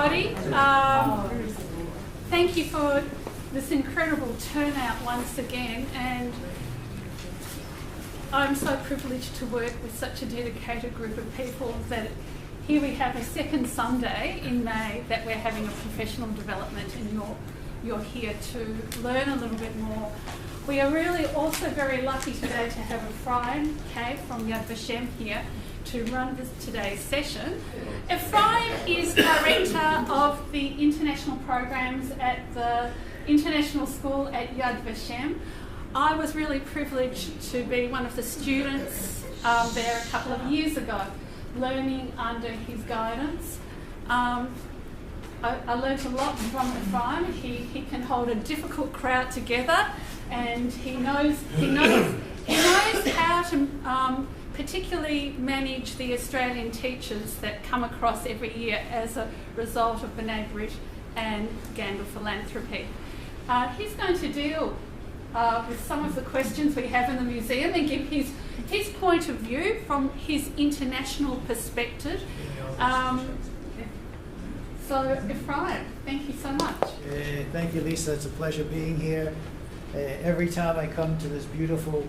everybody. Thank you for this incredible turnout once again, and I'm so privileged to work with such a dedicated group of people that here we have a second Sunday in May that we're having a professional development, and you're here to learn a little bit more. We are really also very lucky today to have Ephraim Kaye from Vashem here to run today's session. Ephraim is Director of the International Programs at the International School at Vashem. I was really privileged to be one of the students there a couple of years ago, learning under his guidance. I learnt a lot from Ephraim. He can hold a difficult crowd together, and he knows how to particularly manage the Australian teachers that come across every year as a result of B'nai Brit and Gandhi Philanthropy. He's going to deal with some of the questions we have in the museum and give his point of view from his international perspective. So Ephraim, thank you so much. Thank you, Lisa. It's a pleasure being here. Every time I come to this beautiful,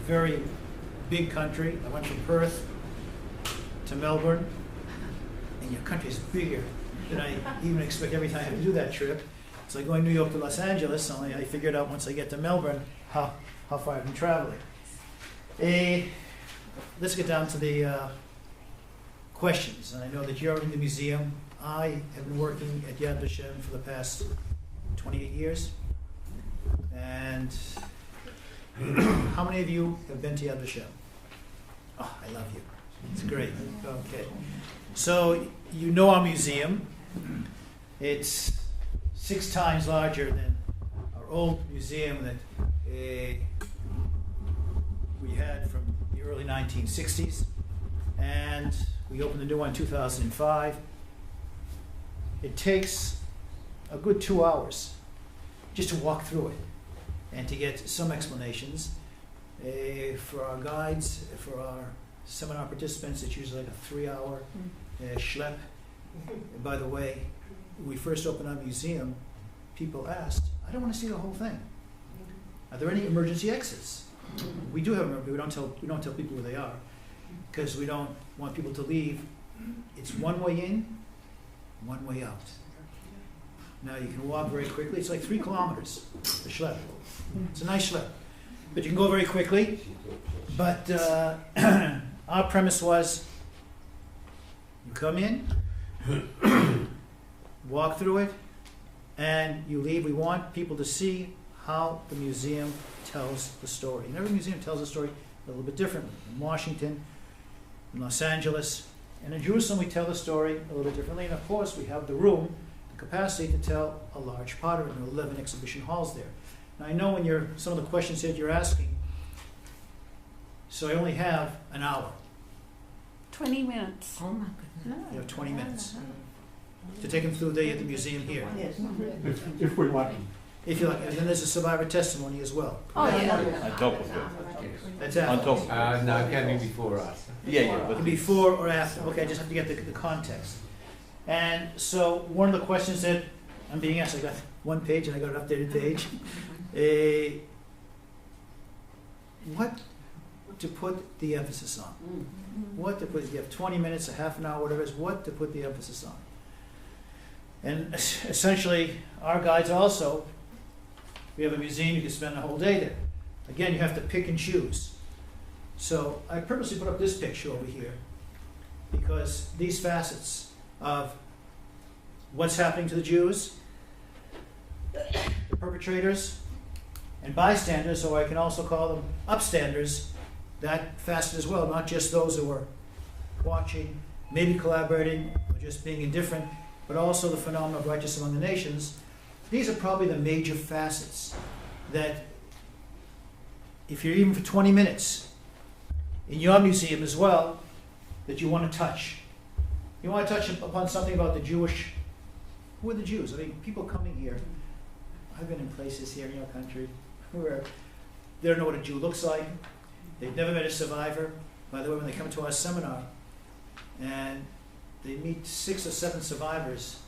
very big country, I went from Perth to Melbourne, and your country is bigger than I even expect every time I have to do that trip. It's like going New York to Los Angeles, only I figured out once I get to Melbourne how far I've been traveling. Let's get down to the questions. And I know that you're in the museum. I have been working at Yad Vashem for the past 28 years. And how many of you have been to Yad Vashem? Oh, I love you. It's great. Okay. So you know our museum. It's 6 times larger than our old museum that we had from the early 1960s. And we opened the new one in 2005. It takes a good 2 hours just to walk through it and to get some explanations. For our guides, for our seminar participants, it's usually like a 3-hour schlep. And by the way, when we first opened our museum, people asked, I don't want to see the whole thing. Are there any emergency exits? We do have them, but we don't tell people where they are, because we don't want people to leave. It's one way in, one way out. Now you can walk very quickly. It's like 3 kilometers, the schlep. It's a nice schlep. But you can go very quickly. But our premise was, you come in, walk through it, and you leave. We want people to see how the museum tells the story. And every museum tells the story a little bit differently. In Washington, in Los Angeles, and in Jerusalem we tell the story a little bit differently. And of course we have the room, the capacity to tell a large part of it. There are 11 exhibition halls there. Now I know when some of the questions that you're asking, so I only have an hour. 20 minutes. Oh my goodness. You have 20 minutes to take them through the museum here. Yes. If we're lucky. If you like, and then there's a survivor testimony as well. Oh, yeah. On top of it. That's On after. top. No, it can be before us. Yeah, but Before or after. Okay, I just have to get the context. And so one of the questions that I'm being asked, I got one page and I got an updated page. What to put the emphasis on? What to put? You have 20 minutes, a half an hour, whatever it is. What to put the emphasis on? And essentially, our guides also. We have a museum. You can spend the whole day there. Again, you have to pick and choose. So I purposely put up this picture over here because these facets of what's happening to the Jews, the perpetrators, and bystanders, or I can also call them upstanders, that facet as well, not just those who are watching, maybe collaborating, or just being indifferent, but also the phenomenon of righteous among the nations. These are probably the major facets that, if you're even for 20 minutes, in your museum as well, that you want to touch. You want to touch upon something about the Jewish, who are the Jews? I mean, people coming here, I've been in places here in your country where they don't know what a Jew looks like. They've never met a survivor. By the way, when they come to our seminar and they meet 6 or 7 survivors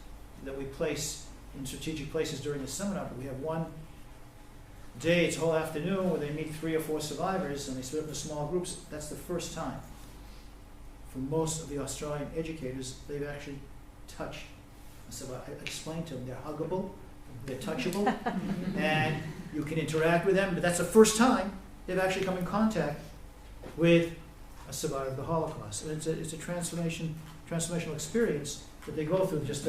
that we place in strategic places during the seminar, but we have one day, it's a whole afternoon, where they meet 3 or 4 survivors and they split up into small groups. That's the first time for most of the Australian educators they've actually touched. So I explained to them they're huggable, they're touchable, and you can interact with them, but that's the first time they've actually come in contact with a survivor of the Holocaust. And it's a transformational experience that they go through just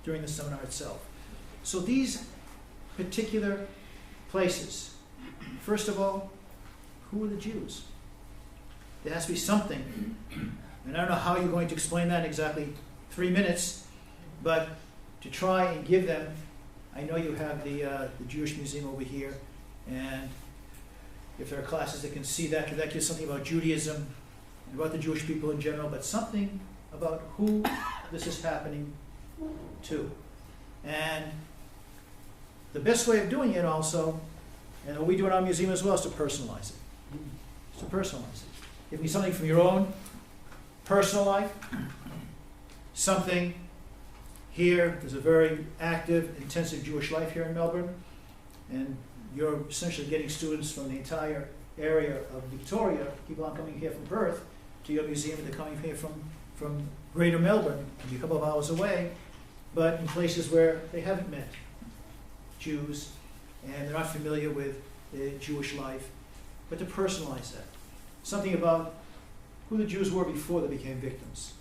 during the seminar itself. So these particular places, first of all, who are the Jews? There has to be something, and I don't know how you're going to explain that in exactly 3 minutes, but to try and give them, I know you have the Jewish Museum over here, and if there are classes that can see that gives something about Judaism, and about the Jewish people in general, but something about who this is happening to. And the best way of doing it also, and what we do in our museum as well, is to personalize it. To personalize it. Give me something from your own personal life, something here. There's a very active, intensive Jewish life here in Melbourne, and you're essentially getting students from the entire area of Victoria. People aren't coming here from Perth to your museum, they're coming here from Greater Melbourne, a couple of hours away, but in places where they haven't met Jews and they're not familiar with Jewish life, but to personalize that. Something about who the Jews were before they became victims.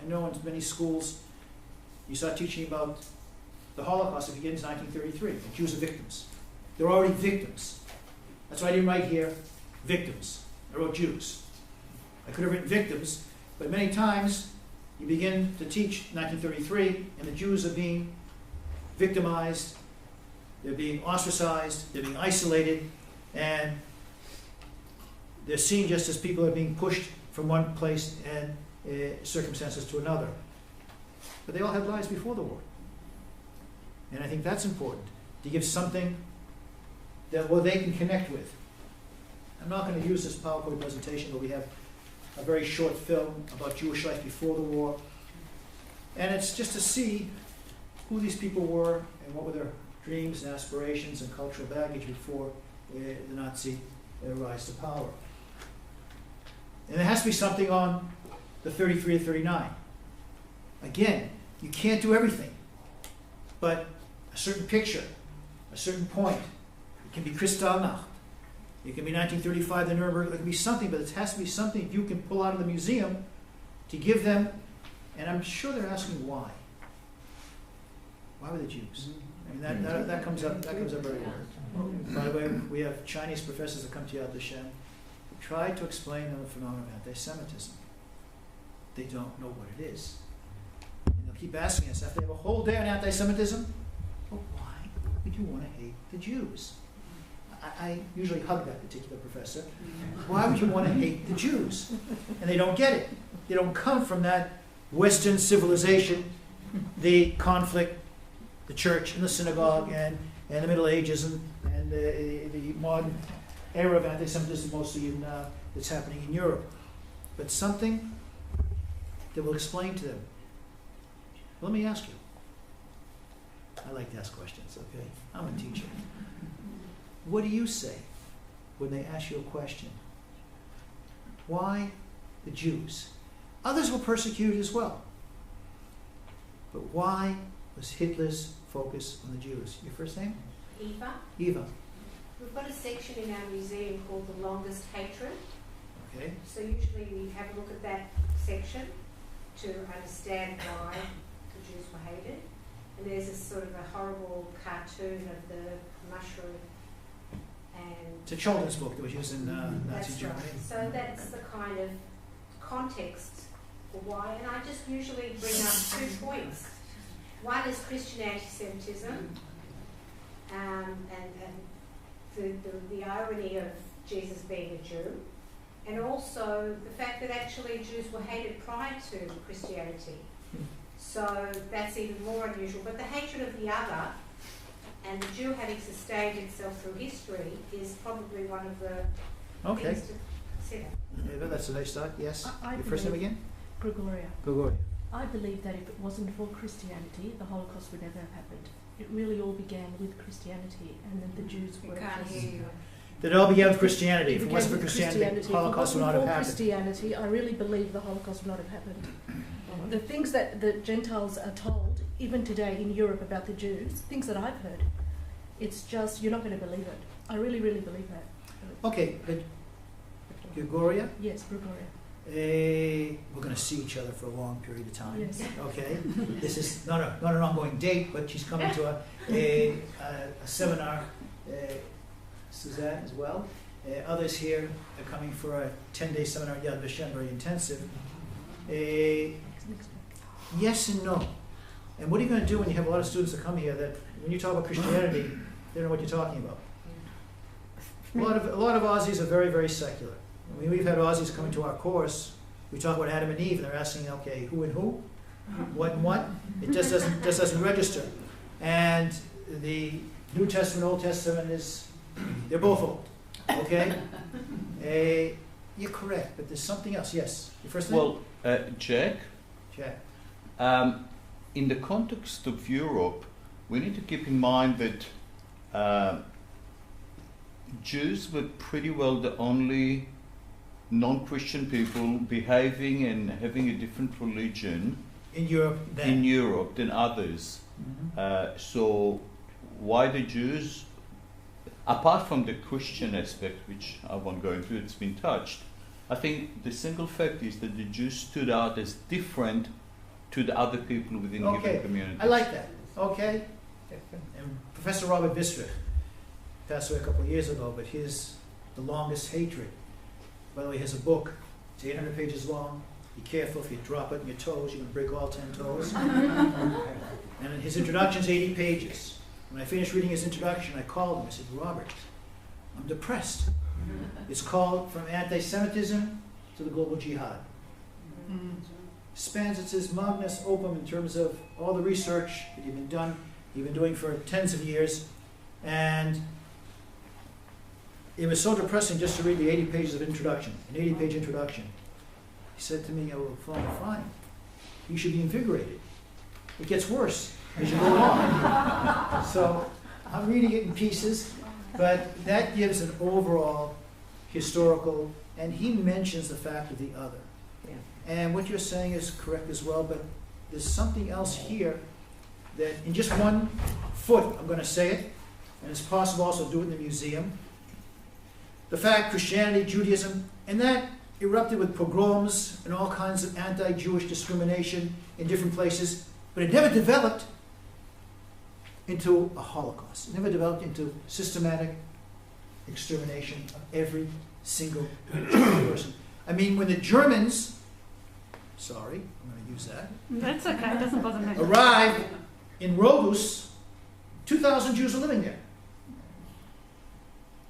I know in many schools you start teaching about the Holocaust, it begins in 1933. The Jews are victims. They're already victims. That's why I didn't write here victims. I wrote Jews. I could have written victims, but many times you begin to teach 1933 and the Jews are being victimized, they're being ostracized, they're being isolated, and they're seen just as people are being pushed from one place and circumstances to another. But they all had lives before the war. And I think that's important, to give something that they can connect with. I'm not going to use this PowerPoint presentation, but we have a very short film about Jewish life before the war. And it's just to see who these people were and what were their dreams and aspirations and cultural baggage before the Nazi rise to power. And there has to be something on the 33 to 39. Again, you can't do everything, but a certain picture, a certain point. It can be Kristallnacht. It can be 1935, the Nuremberg. It can be something, but it has to be something you can pull out of the museum to give them. And I'm sure they're asking why. Why were the Jews? I mean, that comes up. That comes up very well. By the way, we have Chinese professors that come to Yad Vashem who try to explain the phenomenon of anti-Semitism. They don't know what it is. And they'll keep asking us after they have a whole day on anti-Semitism. But why would you want to hate the Jews? I usually hug that particular professor. Why would you want to hate the Jews? And they don't get it. They don't come from that Western civilization, the conflict, the church and the synagogue, and the Middle Ages, and the modern era of anti-Semitism, mostly that's happening in Europe. But something that will explain to them. Let me ask you. I like to ask questions, okay? I'm a teacher. What do you say when they ask you a question? Why the Jews? Others were persecuted as well. But why was Hitler's focus on the Jews? Your first name? Eva. Eva. We've got a section in our museum called The Longest Hatred. Okay. So usually we have a look at that section to understand why the Jews were hated. And there's a sort of a horrible cartoon of the mushroom. And It's a children's book that was used in Nazi that's Germany. right. So that's the kind of context for why. And I just usually bring up 2 points. One is Christian anti-Semitism, and the irony of Jesus being a Jew, and also the fact that actually Jews were hated prior to Christianity. So that's even more unusual. But the hatred of the other, and the Jew having sustained itself through history, is probably one of the things to consider. Eva, that's a nice start. Yes. I Your first name believe- again? Gregoria. Gregoria. I believe that if it wasn't for Christianity, the Holocaust would never have happened. It really all began with Christianity, and then the Jews were just... That all began with Christianity. If it began wasn't for with Christianity, the Holocaust would not have happened. Christianity, I really believe the Holocaust would not have happened. The things that the Gentiles are told, even today in Europe about the Jews, things that I've heard, it's just, you're not going to believe it. I really, really believe that. Okay, but Gregoria? Yes, Gregoria. We're going to see each other for a long period of time. Yes. Okay, this is not an ongoing date, but she's coming to a seminar. Suzanne as well. Others here are coming for a 10-day seminar at Yad Vashem, very intensive. Yes and no. And what are you going to do when you have a lot of students that come here that when you talk about Christianity, they don't know what you're talking about? A lot of Aussies are very, very secular. I mean, we've had Aussies coming to our course. We talk about Adam and Eve, and they're asking, okay, who and who, what and what. It just doesn't register. And the New Testament, Old Testament they're both old. Okay. You're correct, but there's something else. Yes, your first name. Well, Jack. Jack. In the context of Europe, we need to keep in mind that Jews were pretty well the only non-Christian people behaving and having a different religion in Europe than others. Mm-hmm. So why the Jews, apart from the Christian aspect, which I won't go into, it's been touched, I think the single fact is that the Jews stood out as different to the other people within given communities. I like that. Okay. And Professor Robert Wistrich passed away a couple of years ago, but The Longest Hatred. By the way, he has a book. It's 800 pages long. Be careful if you drop it on your toes, you're going to break all 10 toes. And his introduction's 80 pages. When I finished reading his introduction, I called him. I said, Robert, I'm depressed. It's called From Anti-Semitism to the Global Jihad. Spans, it says, magnus opum in terms of all the research that you've been doing for tens of years. And it was so depressing just to read the 80 pages of introduction, an 80-page introduction. He said to me, oh, fine. You should be invigorated. It gets worse as you go along. So I'm reading it in pieces, but that gives an overall historical, and he mentions the fact of the other. Yeah. And what you're saying is correct as well, but there's something else here that in just 1 foot, I'm going to say it, and it's possible also to do it in the museum. The fact Christianity, Judaism, and that erupted with pogroms and all kinds of anti-Jewish discrimination in different places, but it never developed into a Holocaust. It never developed into systematic extermination of every single person. I mean, when the Germans, sorry, I'm going to use that, That's okay, it doesn't bother me. arrived in Rogus, 2,000 Jews were living there.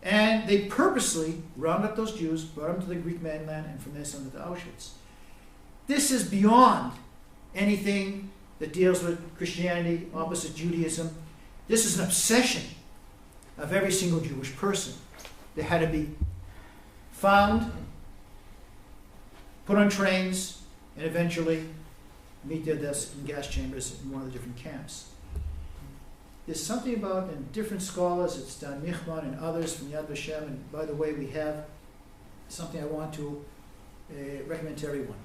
And they purposely rounded up those Jews, brought them to the Greek mainland, and from there sent them to Auschwitz. This is beyond anything that deals with Christianity, opposite Judaism. This is an obsession of every single Jewish person. They had to be found, put on trains, and eventually meet their deaths in gas chambers in one of the different camps. There's something about, and different scholars, it's Dan Michman and others from Yad Vashem, and by the way, we have something I want to recommend to everyone.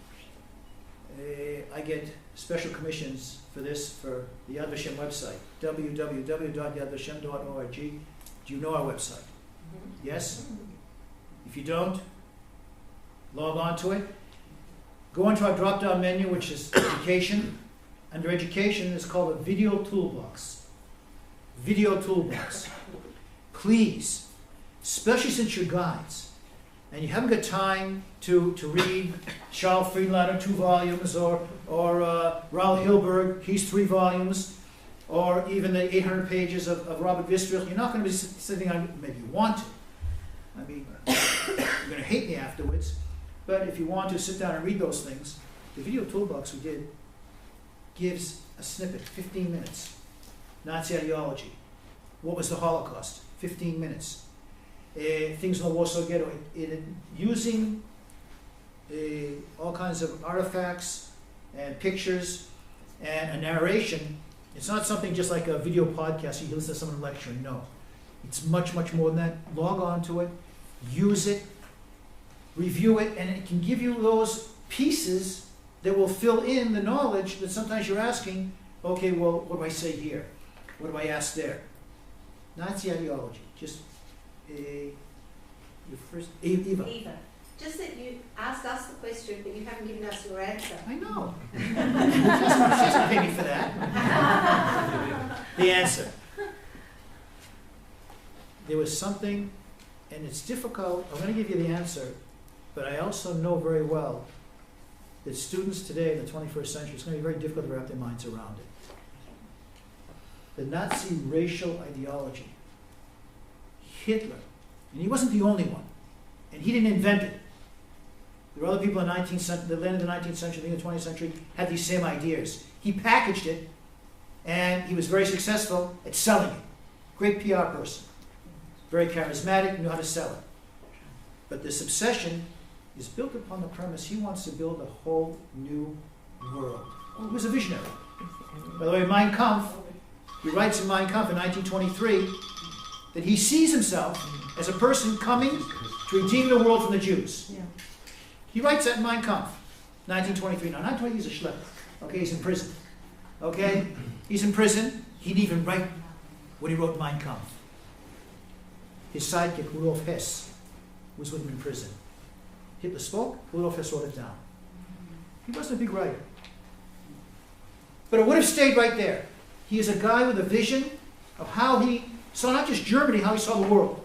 I get special commissions for this for the Yad Vashem website, www.yadvashem.org. Do you know our website? Mm-hmm. Yes? If you don't, log on to it. Go into our drop-down menu, which is Education. Under Education, it's called a Video Toolbox. Video Toolbox. Please, especially since you're guides, and you haven't got time to read Charles Friedlander 2 volumes, or Raoul Hilberg, he's 3 volumes, or even the 800 pages of Robert Wistrich, you're not going to be sitting on, maybe you want to. I mean, you're going to hate me afterwards, but if you want to sit down and read those things, the Video Toolbox we did gives a snippet, 15 minutes. Nazi ideology. What was the Holocaust? 15 minutes. Things in the Warsaw Ghetto. Using all kinds of artifacts and pictures and a narration. It's not something just like a video podcast you listen to someone lecturing. No. It's much, much more than that. Log on to it, use it, review it, and it can give you those pieces that will fill in the knowledge that sometimes you're asking, okay, well, what do I say here? What do I ask there? Nazi ideology. Just your first, Eva. Eva, just that you asked us the question, but you haven't given us your answer. I know. She doesn't pay me for that. The answer. There was something, and it's difficult. I'm going to give you the answer, but I also know very well that students today in the 21st century, it's going to be very difficult to wrap their minds around it. The Nazi racial ideology, Hitler, and he wasn't the only one, and he didn't invent it. There were other people in the 19th century, the end of the 19th century, the 20th century, had these same ideas. He packaged it, and he was very successful at selling it. Great PR person. Very charismatic, knew how to sell it. But this obsession is built upon the premise he wants to build a whole new world. He was a visionary. By the way, Mein Kampf, he writes in Mein Kampf in 1923 that he sees himself as a person coming to redeem the world from the Jews. Yeah. He writes that in Mein Kampf, 1923. Now, 1923 is a schlepper. Okay, he's in prison. Okay, he's in prison. He didn't even write when he wrote Mein Kampf. His sidekick, Rudolf Hess, was with him in prison. Hitler spoke, Rudolf Hess wrote it down. He wasn't a big writer. But it would have stayed right there. He is a guy with a vision of how he saw not just Germany, how he saw the world.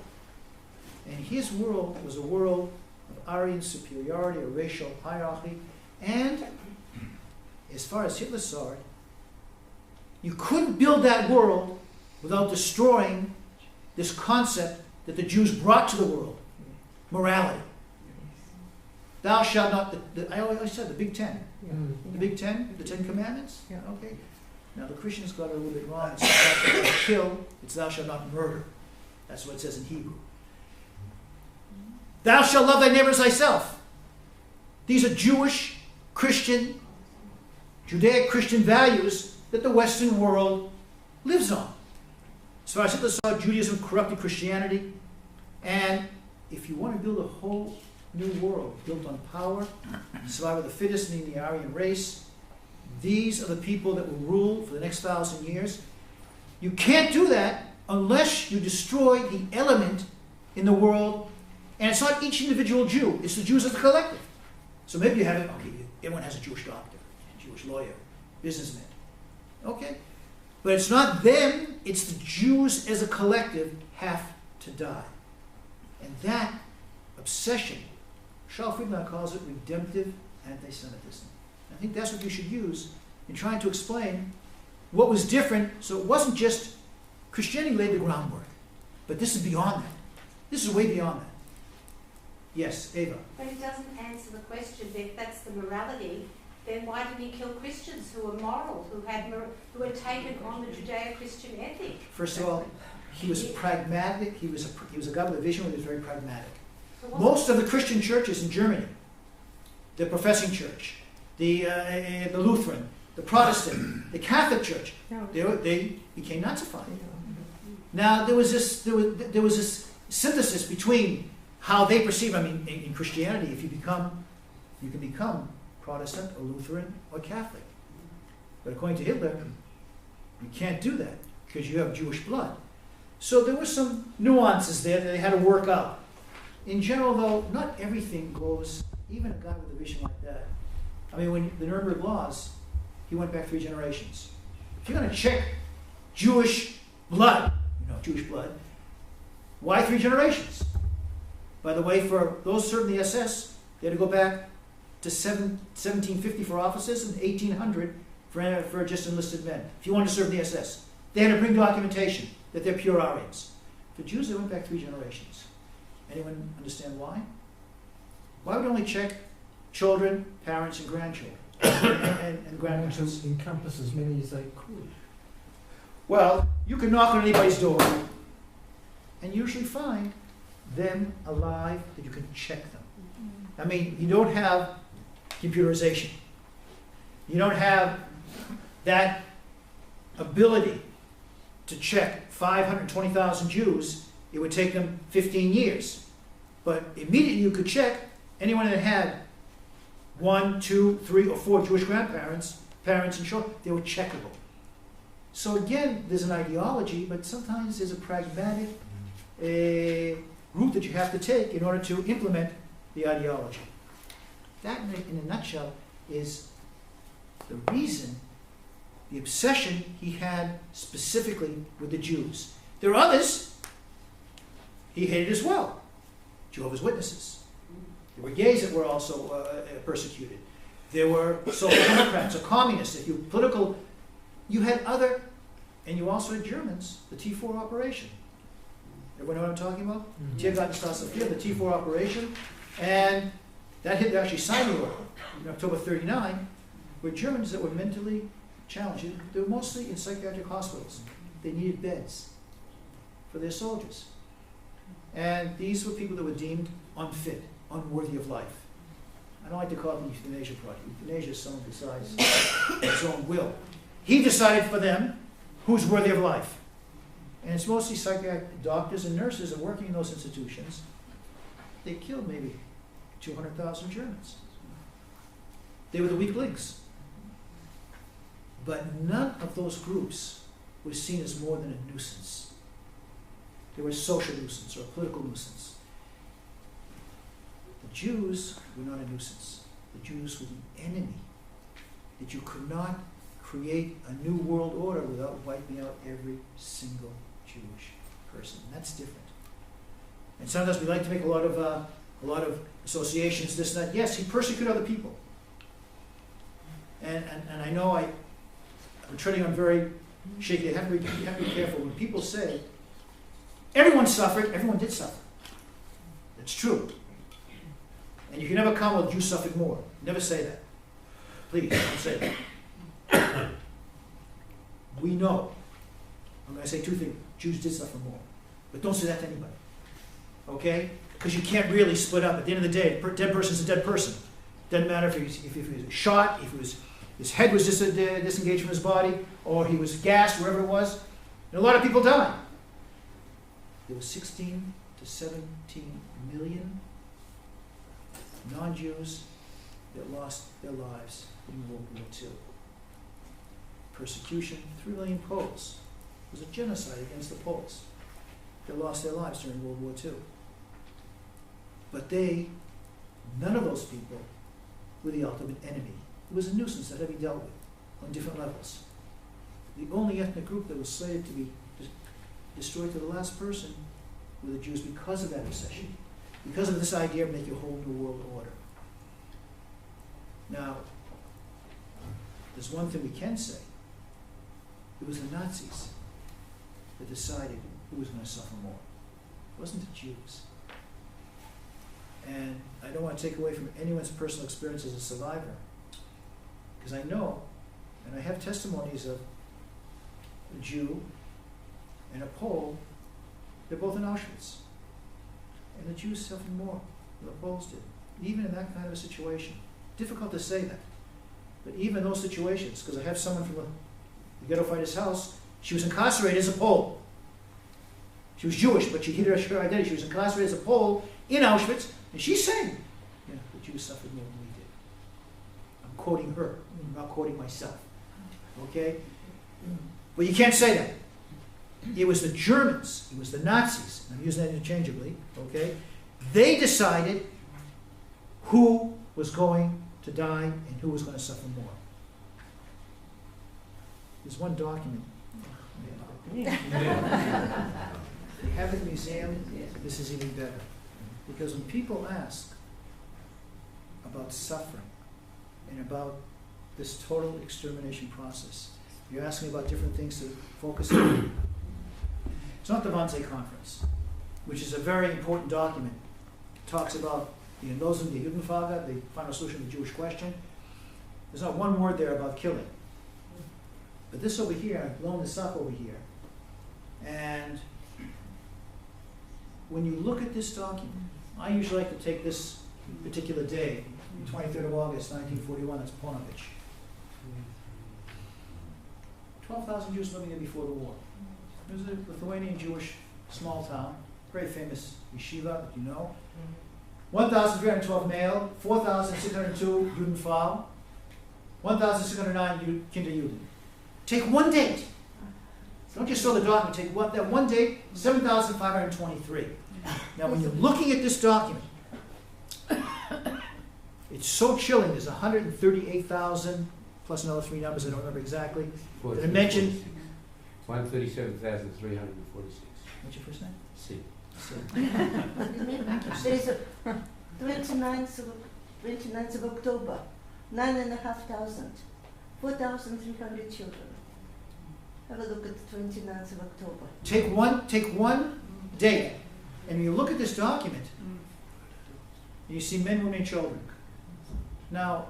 And his world was a world of Aryan superiority, a racial hierarchy, and as far as Hitler saw it, you couldn't build that world without destroying this concept that the Jews brought to the world, morality. Thou shalt not, I always said the Big Ten. The Big Ten, the Ten Commandments. Yeah. Okay. Now the Christians got it a little bit wrong. It's thou shalt not kill, it's thou shalt not murder. That's what it says in Hebrew. Thou shalt love thy neighbor as thyself. These are Jewish, Christian, Judaic-Christian values that the Western world lives on. As far as Hitler saw, Judaism corrupted Christianity. And if you want to build a whole new world built on power, survival of the fittest, meaning the Aryan race, these are the people that will rule for the next 1,000 years. You can't do that unless you destroy the element in the world. And it's not each individual Jew, it's the Jews as a collective. So maybe you have it, okay, everyone has a Jewish doctor, a Jewish lawyer, businessman. Okay? But it's not them, it's the Jews as a collective have to die. And that obsession, Charles Friedman calls it redemptive anti-Semitism. I think that's what you should use in trying to explain what was different. So it wasn't just Christianity laid the groundwork, but this is beyond that. This is way beyond that. Yes, Ava. But it doesn't answer the question. If that's the morality, then why did he kill Christians who were moral, who had taken on the Judeo-Christian ethic? First of all, he was pragmatic. He was a guy with a vision, but he was very pragmatic. So Most of the Christian churches in Germany, the professing church, the Lutheran, the Protestant, the Catholic Church, they became Nazified. Now there was this synthesis between how they perceive. I mean, in Christianity, you can become Protestant or Lutheran or Catholic. But according to Hitler, you can't do that because you have Jewish blood. So there were some nuances there that they had to work out. In general, though, not everything goes, even a guy with a vision like that. I mean, when the Nuremberg laws, he went back 3 generations. If you're going to check Jewish blood, Jewish blood, why 3 generations? By the way, for those serving the SS, they had to go back to 1750 for officers and 1800 for just enlisted men. If you wanted to serve the SS, they had to bring documentation that they're pure Aryans. For Jews, they went back 3 generations. Anyone understand why? Why would they only check children, parents, and grandchildren? and grandparents? To encompass as many as they could. Well, you can knock on anybody's door and usually find them alive that you can check them. I mean, you don't have computerization. You don't have that ability to check 520,000 Jews. It would take them 15 years. But immediately you could check anyone that had 1, 2, 3, or 4 Jewish grandparents, parents and children. They were checkable. So again, there's an ideology, but sometimes there's a pragmatic route that you have to take in order to implement the ideology. That, in a nutshell, is the reason, the obsession he had specifically with the Jews. There are others he hated as well. Jehovah's Witnesses. There were gays that were also persecuted. There were social democrats or communists. If you political, you had other, and you also had Germans, the T4 operation. Everyone know what I'm talking about? Tiergartenstrasse, the T4 operation, and that hit actually signed the order in October 39, were Germans that were mentally challenged. They were mostly in psychiatric hospitals. They needed beds for their soldiers. And these were people that were deemed unfit, unworthy of life. I don't like to call it the euthanasia project. Euthanasia is someone besides his own will. He decided for them who's worthy of life. And it's mostly psychiatric doctors and nurses that are working in those institutions. They killed maybe 200,000 Germans. They were the weak links. But none of those groups was seen as more than a nuisance. They were a social nuisance or a political nuisance. The Jews were not a nuisance. The Jews were the enemy. That you could not create a new world order without wiping out every single Jewish person. And that's different. And sometimes we like to make a lot of associations, this and that. Yes, he persecuted other people. And I know I'm treading on very shaky. I have to be careful. When people say, everyone suffered, everyone did suffer. That's true. And you can never come with, you suffered more. Never say that. Please, don't say that. We know. I'm going to say two things. Jews did suffer more. But don't say that to anybody. Okay? Because you can't really split up. At the end of the day, a dead person is a dead person. Doesn't matter if he was shot, if his head was disengaged from his body, or he was gassed, wherever it was. And a lot of people died. There were 16 to 17 million non-Jews that lost their lives in World War II. Persecution, 3 million Poles. It was a genocide against the Poles. They lost their lives during World War II. But none of those people were the ultimate enemy. It was a nuisance that had to be dealt with on different levels. The only ethnic group that was slated to be destroyed to the last person were the Jews because of that obsession, because of this idea of making a whole new world order. Now, there's one thing we can say. It was the Nazis that decided who was going to suffer more. It wasn't the Jews. And I don't want to take away from anyone's personal experience as a survivor, because I know, and I have testimonies of a Jew and a Pole. They're both in Auschwitz. And the Jews suffered more than the Poles did, even in that kind of a situation. Difficult to say that. But even in those situations, because I have someone from the ghetto fighter's house, she was incarcerated as a Pole. She was Jewish, but she hid her identity. She was incarcerated as a Pole in Auschwitz, and she's saying, yeah, the Jews suffered more than we did. I'm quoting her, I'm not quoting myself. Okay? But you can't say that. It was the Germans, it was the Nazis, I'm using that interchangeably, okay? They decided who was going to die and who was going to suffer more. There's one document. They have it in the museum. This is even better. Because when people ask about suffering and about this total extermination process, you're asking about different things to focus on. It's not the Wannsee Conference, which is a very important document. It talks about the Endlosung der Judenfrage, the final solution to the Jewish question. There's not one word there about killing. But this over here, I've blown this up over here. And when you look at this document, I usually like to take this particular day, the 23rd of August, 1941, that's Ponovich. 12,000 Jews living there before the war. It was a Lithuanian Jewish small town, very famous yeshiva that you know. 1,312 male, 4,602 Judenfrau, 1,609 Kinderjuden. Take one date. Don't just throw the document. Take that one date, 7,523. Now, when you're looking at this document, it's so chilling. There's 138,000 plus another three numbers I don't remember exactly. That I mentioned. 137,346. What's your first name? See. There is a 29th of October, 9,500, 4,300 children. Have a look at the 29th of October. Take one date, and when you look at this document, you see men, women, and children. Now,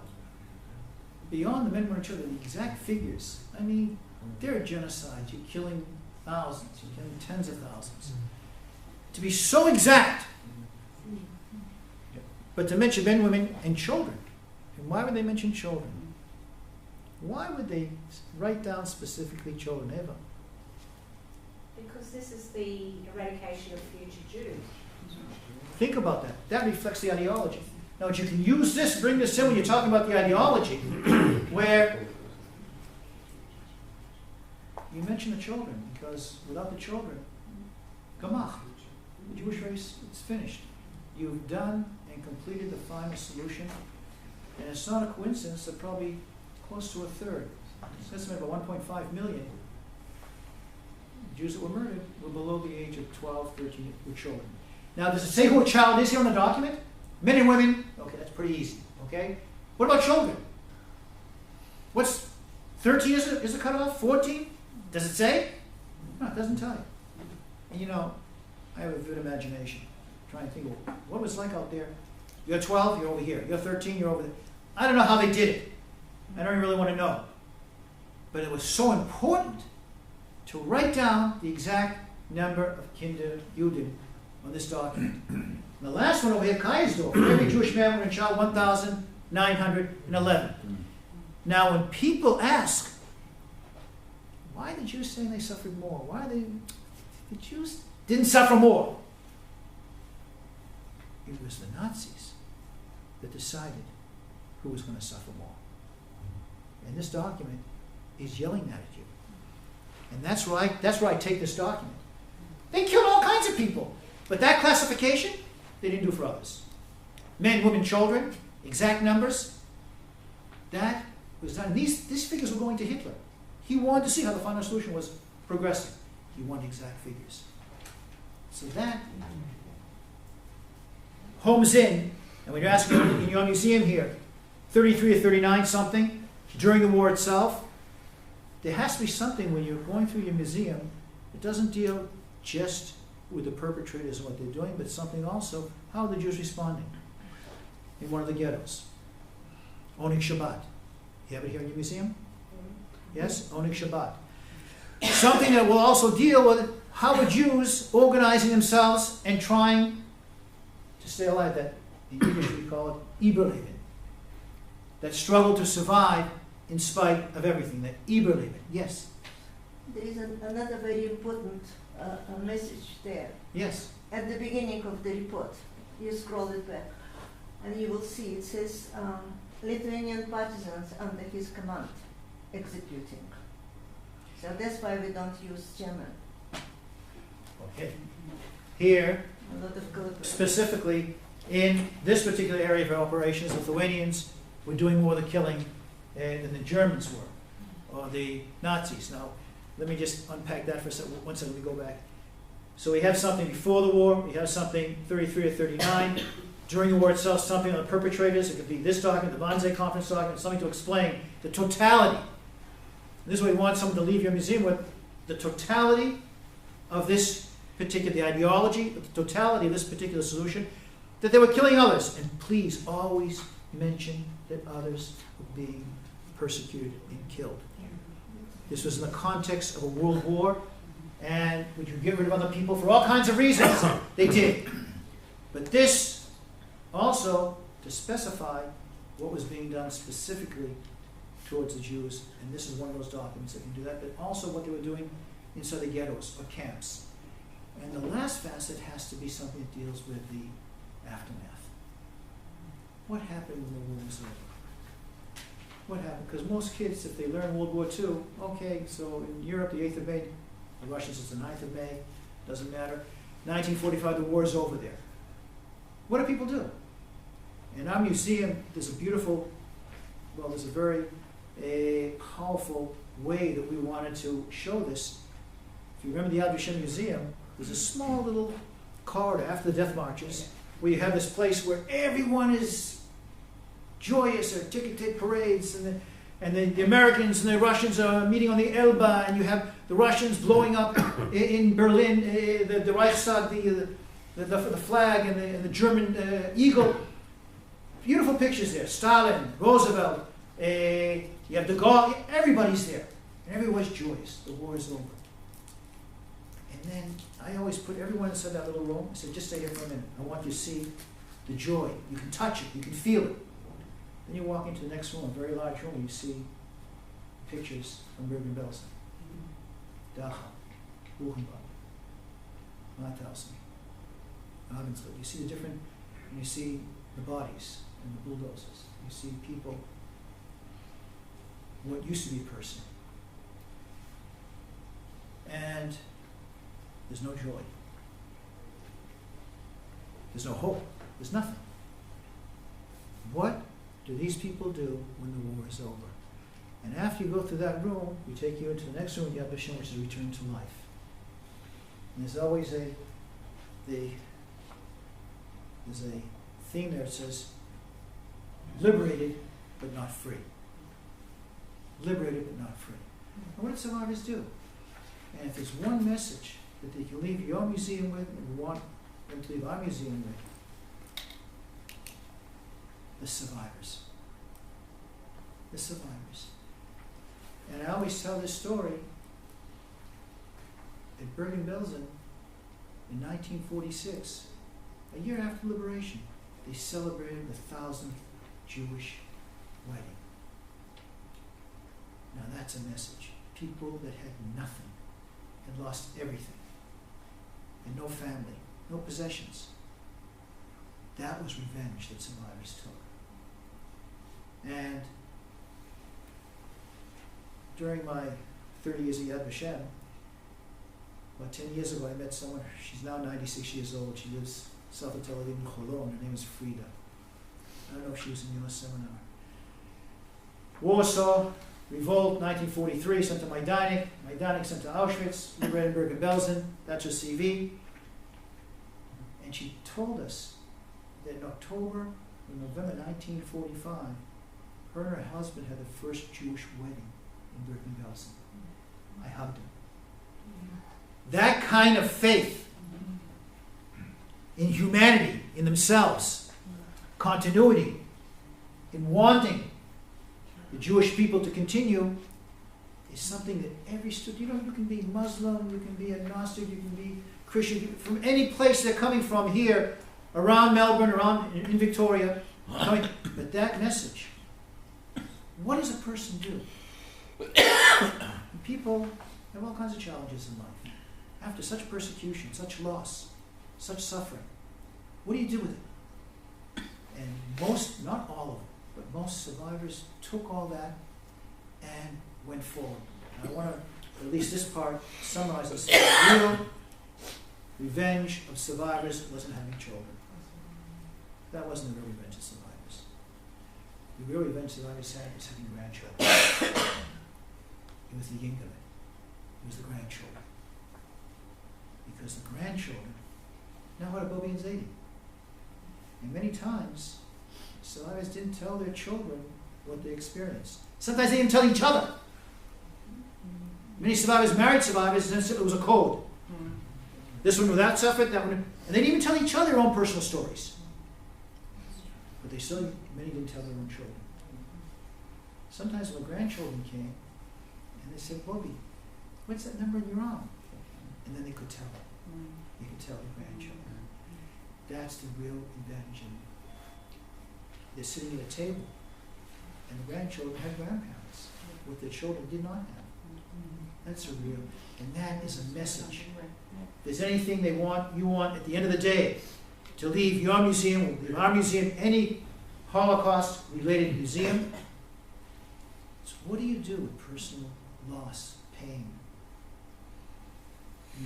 beyond the men, women, and children, the exact figures, I mean, there are genocides. You're killing thousands. You're killing tens of thousands. To be so exact, but to mention men, women, and children. And why would they mention children? Why would they write down specifically children ever? Because this is the eradication of future Jews. Think about that. That reflects the ideology. Now, you can use this, bring this in when you're talking about the ideology, where you mention the children, because without the children, gamach, the Jewish race, it's finished. You've done and completed the final solution, and it's not a coincidence that probably close to a third, it's estimated about 1.5 million Jews that were murdered were below the age of 12, 13, were children. Now, does it say who a child is here on the document? Men and women? Okay, that's pretty easy. Okay? What about children? What's 13 is the cutoff? 14? Does it say? No, it doesn't tell you. And you know, I have a vivid imagination. Trying to think of what it was like out there. You're 12, you're over here. You're 13, you're over there. I don't know how they did it. I don't really want to know. But it was so important to write down the exact number of Kinderjuden on this document. And the last one over here, Kaye's door. For every Jewish man, woman, and child, 1,911. Now, when people ask, why are the Jews saying they suffered more? Why are the Jews didn't suffer more? It was the Nazis that decided who was going to suffer more. And this document is yelling that at you. And that's why I take this document. They killed all kinds of people. But that classification, they didn't do for others. Men, women, children, exact numbers. That was done. These figures were going to Hitler. He wanted to see how the final solution was progressing. He wanted exact figures. So that homes in, and when you're asking in your museum here, 33 or 39 something, during the war itself, there has to be something when you're going through your museum that doesn't deal just with the perpetrators and what they're doing, but something also, how are the Jews responding in one of the ghettos? Owning Shabbat. You have it here in your museum? Yes? Owning Shabbat. Something that will also deal with how are Jews organizing themselves and trying to stay alive. That in English we call it Überleben. That struggle to survive in spite of everything. That Überleben. Yes? There is another very important message there. Yes. At the beginning of the report, you scroll it back, and you will see it says Lithuanian partisans under his command executing. So that's why we don't use German. Okay. Here, A lot of code. specifically in this particular area of operations, Lithuanians were doing more of the killing than the Germans were, or the Nazis. Now, let me just unpack that for a second. One second, we go back. So we have something before the war, we have something 33 or 39. During the war itself, something on the perpetrators. It could be this document, the Wannsee Conference document, something to explain the totality. And this is what we want someone to leave your museum with, the totality of this particular, the ideology, the totality of this particular solution, that they were killing others. And please always mention that others were being persecuted and killed. This was in the context of a world war, and would you get rid of other people for all kinds of reasons? They did. But this also to specify what was being done specifically towards the Jews, and this is one of those documents that can do that, but also what they were doing inside the ghettos or camps. And the last facet has to be something that deals with the aftermath. What happened when the war was over? What happened? Because most kids, if they learn World War II, okay, so in Europe, the 8th of May, the Russians, it's the 9th of May, doesn't matter. 1945, the war is over there. What do people do? In our museum, there's a beautiful, well, there's a very powerful way that we wanted to show this. If you remember the Vashem Museum, there's a small little corridor after the death marches where you have this place where everyone is joyous, or ticket parades, and the Americans and the Russians are meeting on the Elbe, and you have the Russians blowing up in Berlin, the Reichstag, the flag, and the German eagle. Beautiful pictures there. Stalin, Roosevelt, you have de Gaulle, everybody's there. And everyone's joyous. The war is over. And then I always put everyone inside that little room. I said, just stay here for a minute. I want you to see the joy. You can touch it. You can feel it. Then you walk into the next room, a very large room, and you see pictures from Bergen-Belsen. Dachau, Buchenwald, Mauthausen, Ravensbrück. You see the different, and you see the bodies and the bulldozers. You see people, what used to be a person. And there's no joy. There's no hope. There's nothing. What do these people do when the war is over? And after you go through that room, we take you into the next room, Yad Vashem, which is return to life. And there's always a theme there that says, liberated but not free. Liberated but not free. And what do survivors do? And if there's one message that they can leave your museum with, and we want them to leave our museum with, the survivors. The survivors. And I always tell this story. At Bergen-Belsen, in 1946, a year after liberation, they celebrated the 1,000th Jewish wedding. Now that's a message. People that had nothing, had lost everything, and no family, no possessions. That was revenge that survivors took. And during my 30 years at Yad Vashem, about 10 years ago, I met someone. She's now 96 years old. She lives south of Tel Aviv in Cholon. Her name is Frida. I don't know if she was in your seminar. Warsaw, revolt, 1943, sent to Majdanek. Majdanek sent to Auschwitz. Liberated Bergen-Belsen. That's her CV. And she told us that in October or November 1945, her and her husband had the first Jewish wedding in Bergen-Belsen. I hugged him. That kind of faith in humanity, in themselves, continuity, in wanting the Jewish people to continue, is something that every student, you can be Muslim, you can be agnostic, you can be Christian, from any place they're coming from here, around Melbourne, around in Victoria, but that message, what does a person do? People have all kinds of challenges in life. After such persecution, such loss, such suffering, what do you do with it? And most, not all of them, but most survivors took all that and went forward. And I want to, at least this part, summarize this. The real revenge of survivors wasn't having children. That wasn't the real revenge of survivors. The real revenge survivors had was having grandchildren. It was the yin of it. It was the grandchildren. Because the grandchildren now had a Bobby and Zadie. And many times, survivors didn't tell their children what they experienced. Sometimes they didn't tell each other. Many survivors married survivors, and it was a code. This one without suffered, that one, and they didn't even tell each other their own personal stories. But they still, many didn't tell their own children. Sometimes when grandchildren came, and they said, Bobby, what's that number in your arm? And then they could tell. They could tell the grandchildren. That's the real revenge. And they're sitting at a table. And the grandchildren had grandparents, what the children did not have. That's a real, and that is a message. If there's anything you want at the end of the day, to leave your museum, leave our museum, any Holocaust-related museum, so what do you do with personal loss, pain?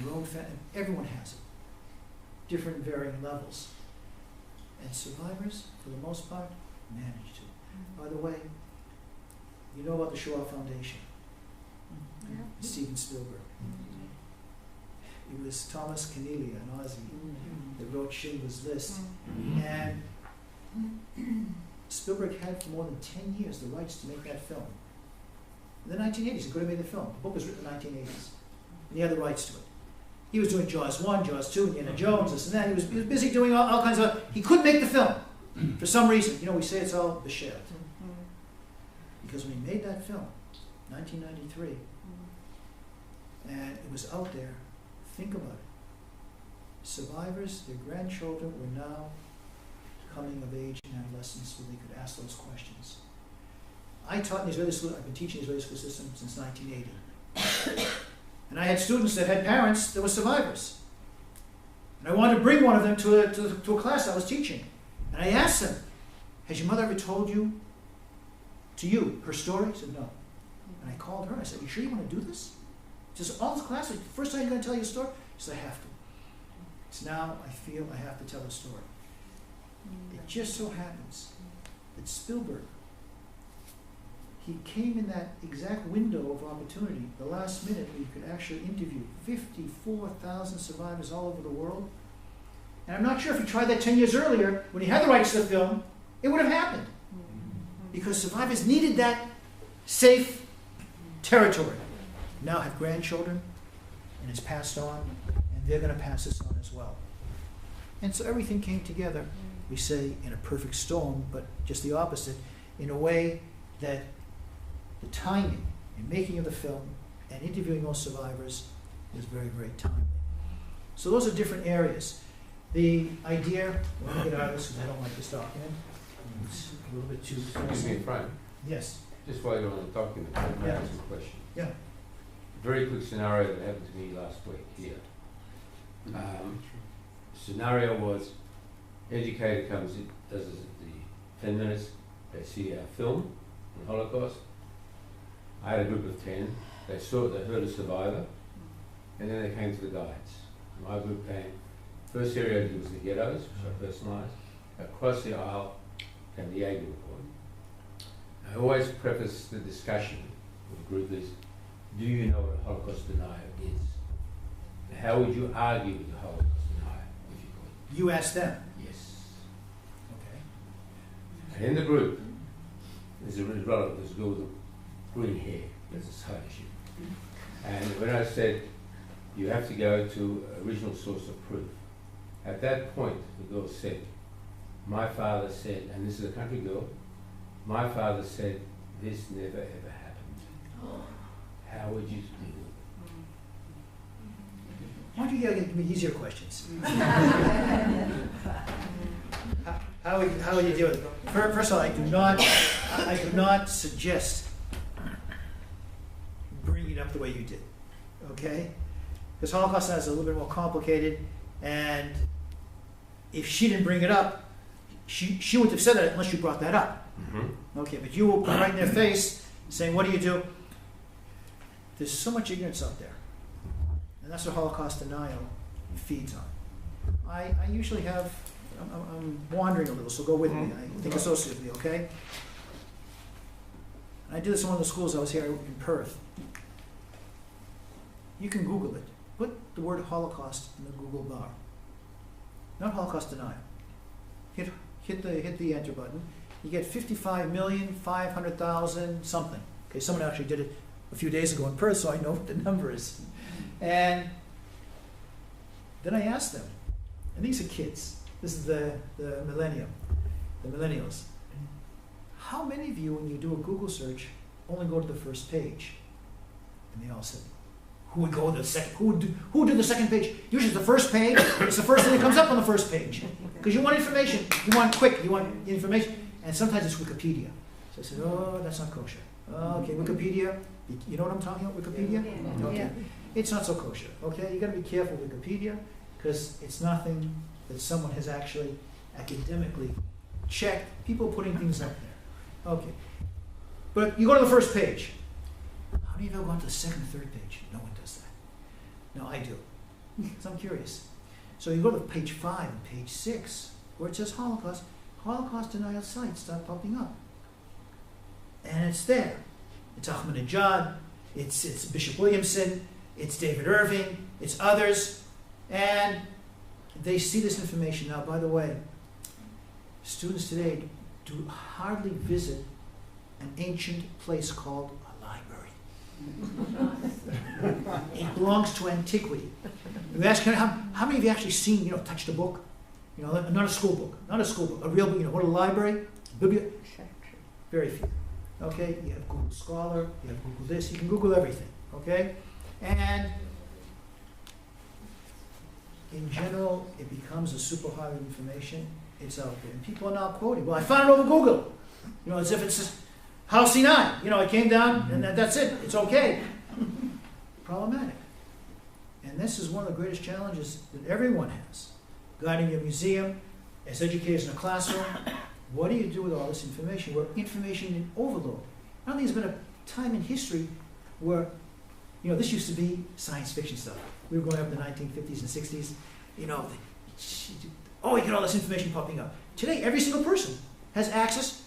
Your own family, everyone has it. Different varying levels. And survivors, for the most part, manage to. By the way, you know about the Shoah Foundation. Steven Spielberg. It was Thomas Keneally, an Aussie, that wrote Schindler's List. And Spielberg had for more than 10 years the rights to make that film. In the 1980s, he could have made the film. The book was written in the 1980s. And he had the rights to it. He was doing Jaws 1, Jaws 2, Indiana Jones, this and that. He was busy doing all kinds of... He couldn't make the film. For some reason. You know, we say it's all Vashem. Because when he made that film, 1993, and it was out there, think about it. Survivors, their grandchildren were now coming of age in adolescence where they could ask those questions. I taught in the Israeli school, I've been teaching the Israeli school system since 1980. And I had students that had parents that were survivors. And I wanted to bring one of them to a class I was teaching. And I asked them, has your mother ever told you her story? She said, no. And I called her and I said, you sure you want to do this? She said, all this class, the first time you're going to tell your story? She said, I have to. It's now I feel I have to tell a story. It just so happens that Spielberg, he came in that exact window of opportunity, the last minute where you could actually interview 54,000 survivors all over the world. And I'm not sure if he tried that 10 years earlier, when he had the rights to the film, it would have happened. Because survivors needed that safe territory. Now have grandchildren, and it's passed on, and they're going to pass this on as well. And so everything came together, we say, in a perfect storm, but just the opposite, in a way that the timing and making of the film and interviewing those survivors was very, very timely. So those are different areas. The idea, let me get out of this because I don't like this document. It's a little bit too... Excuse me, Ephraim. Yes. Just while you're on the document, I might ask a question. Yeah. Very quick scenario that happened to me last week here. Scenario was, educator comes in, does the 10 minutes, they see our film on Holocaust. I had a group of 10, they heard a survivor, and then they came to the guides. My group came, first area was the ghettos, which I personalised. Across the aisle came the Jaeger report. I always preface the discussion with the group is, do you know what a Holocaust denier is? How would you argue with the Holocaust denier, if you could? You asked them? Yes. Okay. And in the group, there's a relative, there's a girl with green hair, there's a side issue. And when I said, you have to go to original source of proof, at that point, the girl said, my father said, and this is a country girl, my father said, this never ever happened. How would you do it? Why don't you give me easier questions? How would you deal with it? First of all, I do not suggest bringing it up the way you did, okay? Because Holocaust is a little bit more complicated, and if she didn't bring it up, she wouldn't have said that unless you brought that up. Mm-hmm. Okay, but you will put right in their face saying, what do you do? There's so much ignorance out there. And that's what Holocaust denial feeds on. I usually have, I'm wandering a little, so go with me. I think associatively, okay? And I did this in one of the schools I was here in Perth. You can Google it. Put the word Holocaust in the Google bar. Not Holocaust denial. Hit the enter button. You get 55,500,000 something. Okay, someone actually did it a few days ago in Perth, so I know what the number is. And then I asked them, and these are kids. This is the millennials. How many of you, when you do a Google search, only go to the first page? And they all said, who would go to the second? Who would do the second page? Usually it's the first page. It's the first thing that comes up on the first page. Because you want information. You want quick. You want information. And sometimes it's Wikipedia. So I said, oh, that's not kosher. Okay, Wikipedia, you know what I'm talking about, Wikipedia? Yeah. Okay. Yeah. It's not so kosher, okay? You gotta be careful with Wikipedia, because it's nothing that someone has actually academically checked. People are putting things up there. Okay. But you go to the first page. How many of you have gone to the second, third page? No one does that. No, I do. Because I'm curious. So you go to page 5 and page 6, where it says Holocaust. Holocaust denial sites start popping up. And it's there. It's Ahmadinejad, it's Bishop Williamson, it's David Irving, it's others, and they see this information. Now, by the way, students today do hardly visit an ancient place called a library. It belongs to antiquity. You ask how many of you actually seen, touched a book? Not a school book, a real book, what a library, very few. Okay, you have Google Scholar, you have Google this, you can Google everything, okay? And in general, it becomes a super highway of information. It's out there. And people are now quoting, well, I found it over Google. As if it's just House C9. It came down and that's it. It's okay. Problematic. And this is one of the greatest challenges that everyone has. Guiding your museum, as educators in a classroom, what do you do with all this information? We're information in overload. I don't think there's been a time in history where, this used to be science fiction stuff. We were growing up in the 1950s and 60s. You get all this information popping up. Today, every single person has access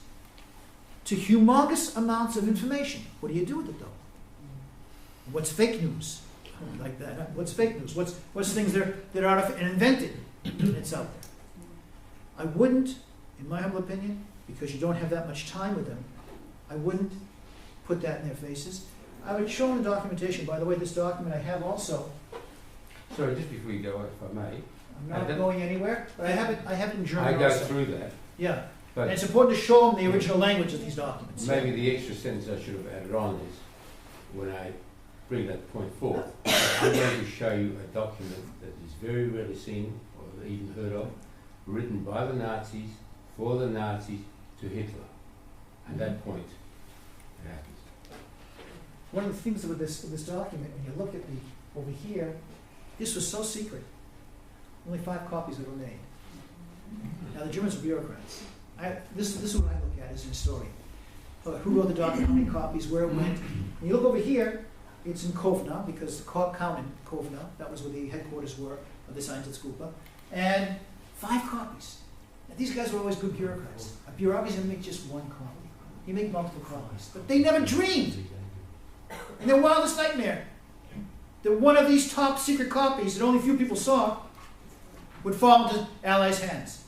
to humongous amounts of information. What do you do with it, though? What's fake news? Like that. What's fake news? What's things that are out of and invented? And it's out there. I wouldn't, in my humble opinion, because you don't have that much time with them, I wouldn't put that in their faces. I would show them the documentation. By the way, this document I have also. Sorry, just before you go, if I may. I'm not going anywhere, but I have it in German I go also. through that. Yeah. But And it's important to show them the original language of these documents. maybe the extra sentence I should have added on is, when I bring that point forth, I'm going to show you a document that is very rarely seen or even heard of, written by the Nazis, for the Nazis, to Hitler. At that point, it happens. One of the things with this document, when you look at over here, this was so secret. Only 5 copies that were made. Now the Germans are bureaucrats. This is what I look at as a historian. Who wrote the document, how many copies, where it went. When you look over here, it's in Kovna, because the court counted Kovna. That was where the headquarters were of the Einsatzgruppe. And 5 copies. Now, these guys were always good bureaucrats. A bureaucrat's going to make just 1 copy. You make multiple copies. But they never dreamed, in their wildest nightmare, that one of these top secret copies that only a few people saw would fall into Allies' hands.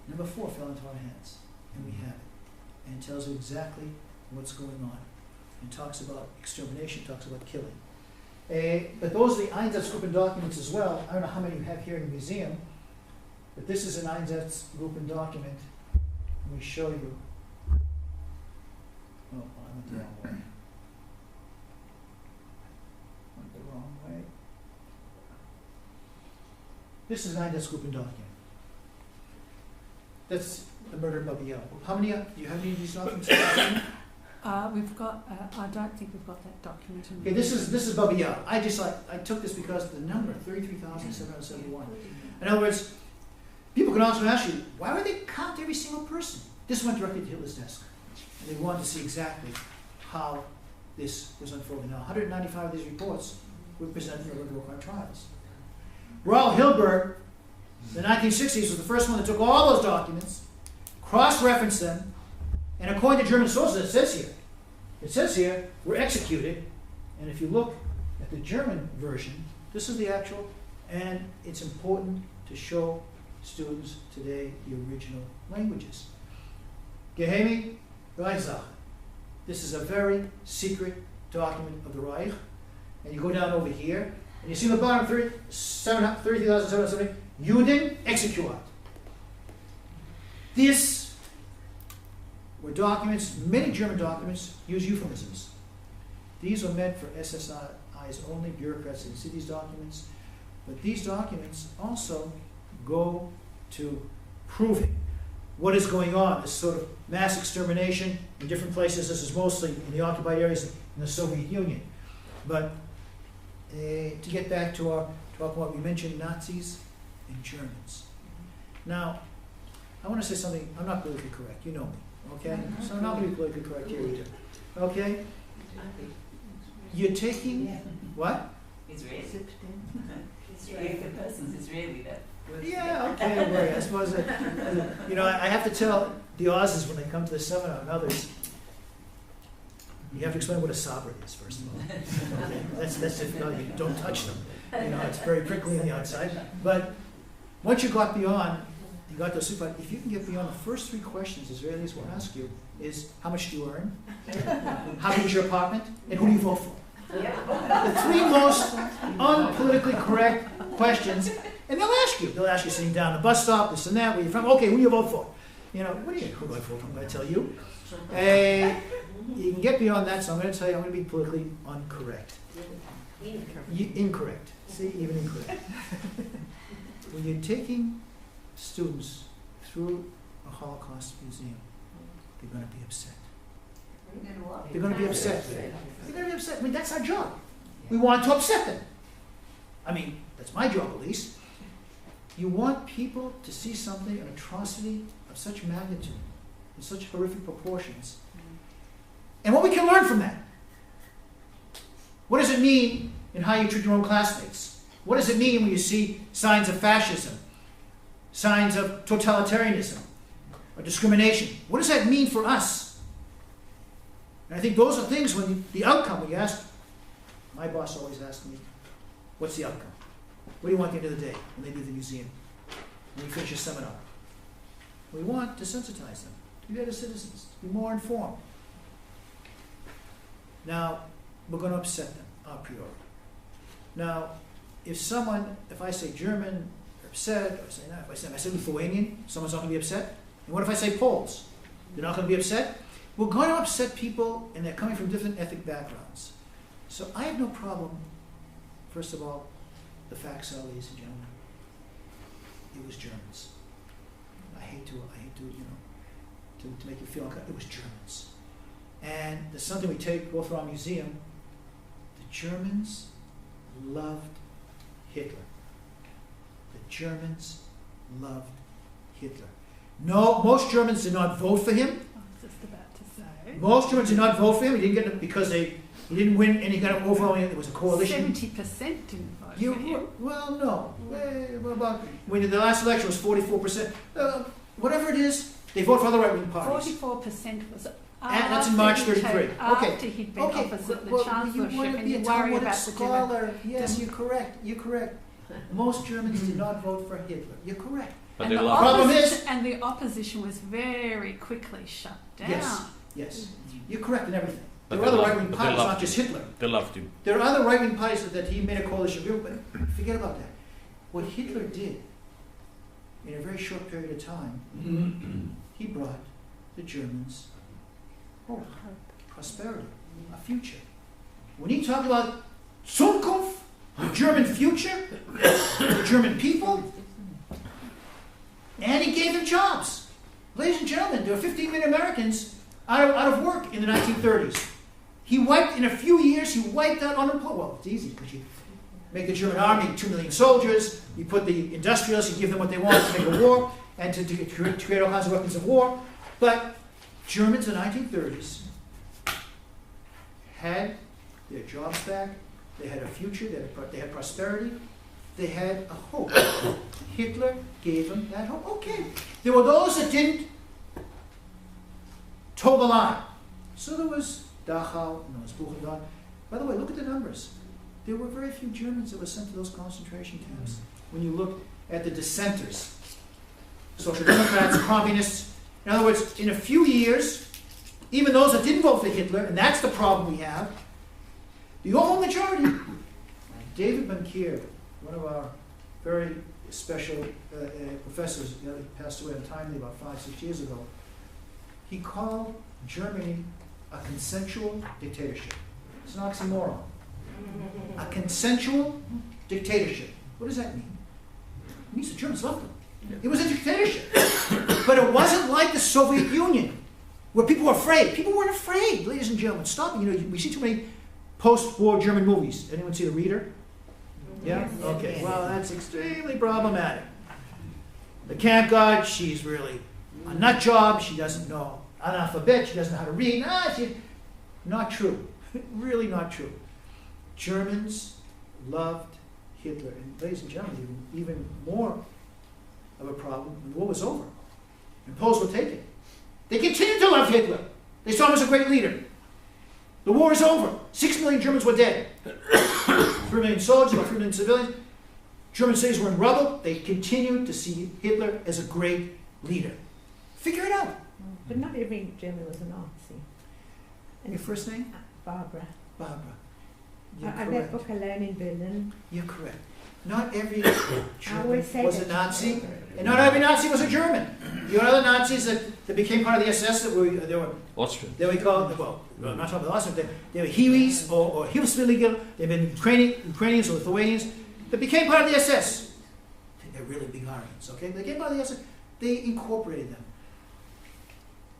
Number 4 fell into our hands, and we have it. And it tells you exactly what's going on. It talks about extermination, talks about killing. But those are the Einsatzgruppen documents as well. I don't know how many you have here in the museum, but this is an Einsatzgruppen document. Let me show you. Oh, I went the wrong way. Went the wrong way. This is an Einsatzgruppen document. That's the murder of Babiel. How many? Do you have any of these documents? We've got. I don't think we've got that document. Okay, this is Babiel. I took this because of the number 33,771. In other words, people can also ask you, why would they count every single person? This went directly to Hitler's desk, and they wanted to see exactly how this was unfolding. Now, 195 of these reports were presented in the war crime trials. Raoul Hilberg, in the 1960s, was the first one that took all those documents, cross-referenced them, and according to German sources, it says here, were executed. And if you look at the German version, this is the actual, and it's important to show students today the original languages. Geheime Reichssache. This is a very secret document of the Reich. And you go down over here, and you see on the bottom 30,770, Juden executed. This were documents, many German documents use euphemisms. These are meant for SSI's only. Bureaucrats didn't see these documents. But these documents also go to proving what is going on, this sort of mass extermination in different places. This is mostly in the occupied areas in the Soviet Union. But to get back to our point, we mentioned Nazis and Germans. Now, I want to say something. I'm not politically correct. You know me, okay? So I'm not going to be politically correct here either. Okay? You're taking what? Israeli. Israeli persons, Israeli, that. Yeah, okay, well, I suppose I have to tell the Aussies when they come to the seminar and others, you have to explain what a sabra is, first of all. Okay? That's difficult. You don't touch them. It's very prickly on the outside. But once you got beyond, you got those super. If you can get beyond the first 3 questions Israelis will ask you is, how much do you earn? How big is your apartment? And who do you vote for? The 3 most unpolitically correct questions. And they'll ask you sitting down at the bus stop, this and that, where you're from. Okay, who do you vote for? What do you who do I vote for? I'm going to tell you. You can get beyond that, so I'm going to tell you, I'm going to be politically incorrect. Incorrect. See, even incorrect. When you're taking students through a Holocaust museum, they're going to be upset. They're going to be upset. They're going to be upset. I mean, that's our job. We want to upset them. I mean, that's my job at least. You want people to see something, an atrocity of such magnitude, in such horrific proportions. And what we can learn from that. What does it mean in how you treat your own classmates? What does it mean when you see signs of fascism, signs of totalitarianism, or discrimination? What does that mean for us? And I think those are things when the outcome, when you ask, my boss always asks me, what's the outcome? What do you want at the end of the day when they leave the museum, when you finish your seminar? We want to sensitize them, to be better citizens, to be more informed. Now, we're going to upset them, a priori. Now, if I say German, they're upset, or say no, if I say Lithuanian, someone's not going to be upset. And what if I say Poles? They're not going to be upset? We're going to upset people, and they're coming from different ethnic backgrounds. So I have no problem, first of all, the facts are, ladies and gentlemen, it was Germans. I hate to make you feel like it was Germans. And there's something we go through our museum. The Germans loved Hitler. The Germans loved Hitler. No, most Germans did not vote for him. I was just about to say. Most Germans did not vote for him. He didn't get it because he didn't win any kind of overwhelming. It was a coalition. 70% didn't vote for him. Well, no. When the last election was 44%. Whatever it is, they vote for other right-wing parties. 44% was and that's in March 33. After he'd been opposite the chancellorship, and you worry about the scholar. Yes, you're correct. You're correct. Most Germans did not vote for Hitler. You're correct. But and the opposition was very quickly shut down. Yes. You're correct in everything. There are other right-wing parties, not just Hitler. They loved him. There are other right-wing parties that he made a coalition with, but forget about that. What Hitler did in a very short period of time, he brought the Germans hope, prosperity, a future. When he talked about Zukunft, the German future, the German people, and he gave them jobs. Ladies and gentlemen, there were 15 million Americans out of work in the 1930s. In a few years, he wiped out unemployment. Well, it's easy because you make the German army 2 million soldiers, you put the industrialists, you give them what they want to make a war, and to create all kinds of weapons of war. But Germans in the 1930s had their jobs back, they had a future, they had prosperity, they had a hope. Hitler gave them that hope. Okay. There were those that didn't toe the line. So there was Dachau, and there was Buchenwald. By the way, look at the numbers. There were very few Germans that were sent to those concentration camps. When you look at the dissenters, Social Democrats, Communists. In other words, in a few years, even those that didn't vote for Hitler, and that's the problem we have, the overall majority. David Bankir, one of our very special professors, he passed away untimely about 5-6 years ago, he called Germany a consensual dictatorship. It's an oxymoron. A consensual dictatorship. What does that mean? It means the Germans loved them. It was a dictatorship. But it wasn't like the Soviet Union, where people were afraid. People weren't afraid, ladies and gentlemen. Stop it. You know, we see too many post-war German movies. Anyone see The Reader? Yeah? Okay. Well, that's extremely problematic. The camp guard, she's really a nut job. She doesn't know analphabet. She doesn't know how to read. Not true. Really not true. Germans loved Hitler. And ladies and gentlemen, even more of a problem when the war was over and Poles were taken. They continued to love Hitler. They saw him as a great leader. The war is over. 6 million Germans were dead. 3 million soldiers, about 3 million civilians. German cities were in rubble. They continued to see Hitler as a great leader. Figure it out. But not every German was a Nazi. And your first name? Barbara. Barbara. You're I read correct. book alone in Berlin. You're correct. Not every German always say was a that. Nazi, and not every Nazi was a German. You had other Nazis that became part of the SS that were Austrian. they were called, well, I'm not talking about Austrian, they were Hueys or Hilfswillige, they've been Ukrainians or Lithuanians that became part of the SS. They're really big Aryans, okay? They became part of the SS. They incorporated them.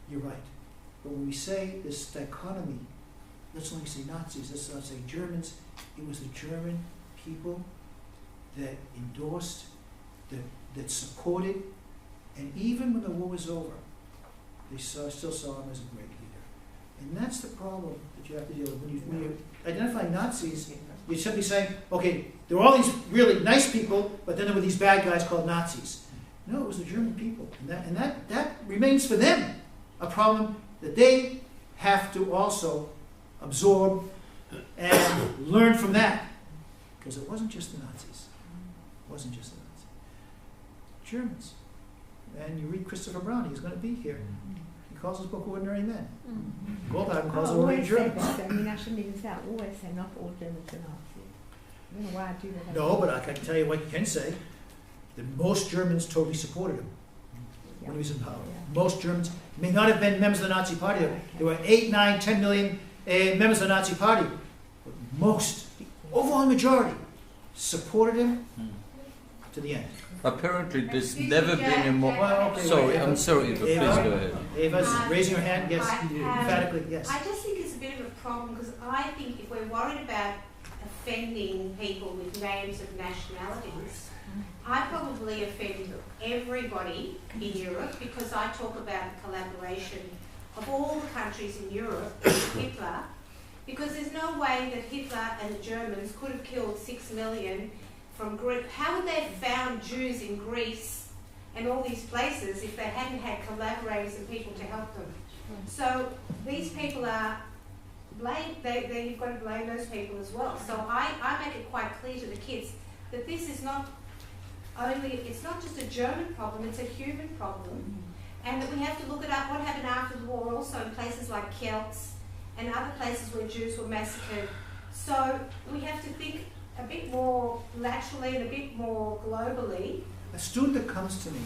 You're right. But when we say this dichotomy, let's only say Nazis, let's not say Germans. It was the German people that endorsed, that supported, and even when the war was over, they still saw him as a great leader. And that's the problem that you have to deal with. When you identify Nazis, you're simply saying, okay, there were all these really nice people, but then there were these bad guys called Nazis. No, it was the German people. And that remains for them a problem that they have to also absorb and learn from that. Because it wasn't just the Nazis. It wasn't just the Nazis. Germans. And you read Christopher Brown, he's going to be here. He calls his book Ordinary Men. Goldhagen calls it Ordinary Germans. I mean, I shouldn't even say, I always say not all Germans are Nazis. I don't know why I do that. No, but I can tell you what you can say. That most Germans totally supported him when he was in power. Yeah. Most Germans may not have been members of the Nazi Party. There were 8, 9, 10 million members of the Nazi Party. But most, the overwhelming majority, supported him to the end. Apparently, there's never been a more. Well, okay, Sorry, wait, I'm sorry, Eva. Please go ahead. Eva's raising her hand. Yes, I emphatically, yes. I just think it's a bit of a problem because I think if we're worried about offending people with names of nationalities, I probably offend everybody in Europe because I talk about the collaboration of all the countries in Europe with Hitler, because there's no way that Hitler and the Germans could have killed 6 million from Greece. How would they have found Jews in Greece and all these places if they hadn't had collaborators and people to help them? So these people are blamed. You've got to blame those people as well. So I make it quite clear to the kids that this is not only, it's not just a German problem, it's a human problem. And that we have to look at what happened after the war also in places like Celts and other places where Jews were massacred. So we have to think a bit more laterally and a bit more globally. A student that comes to me,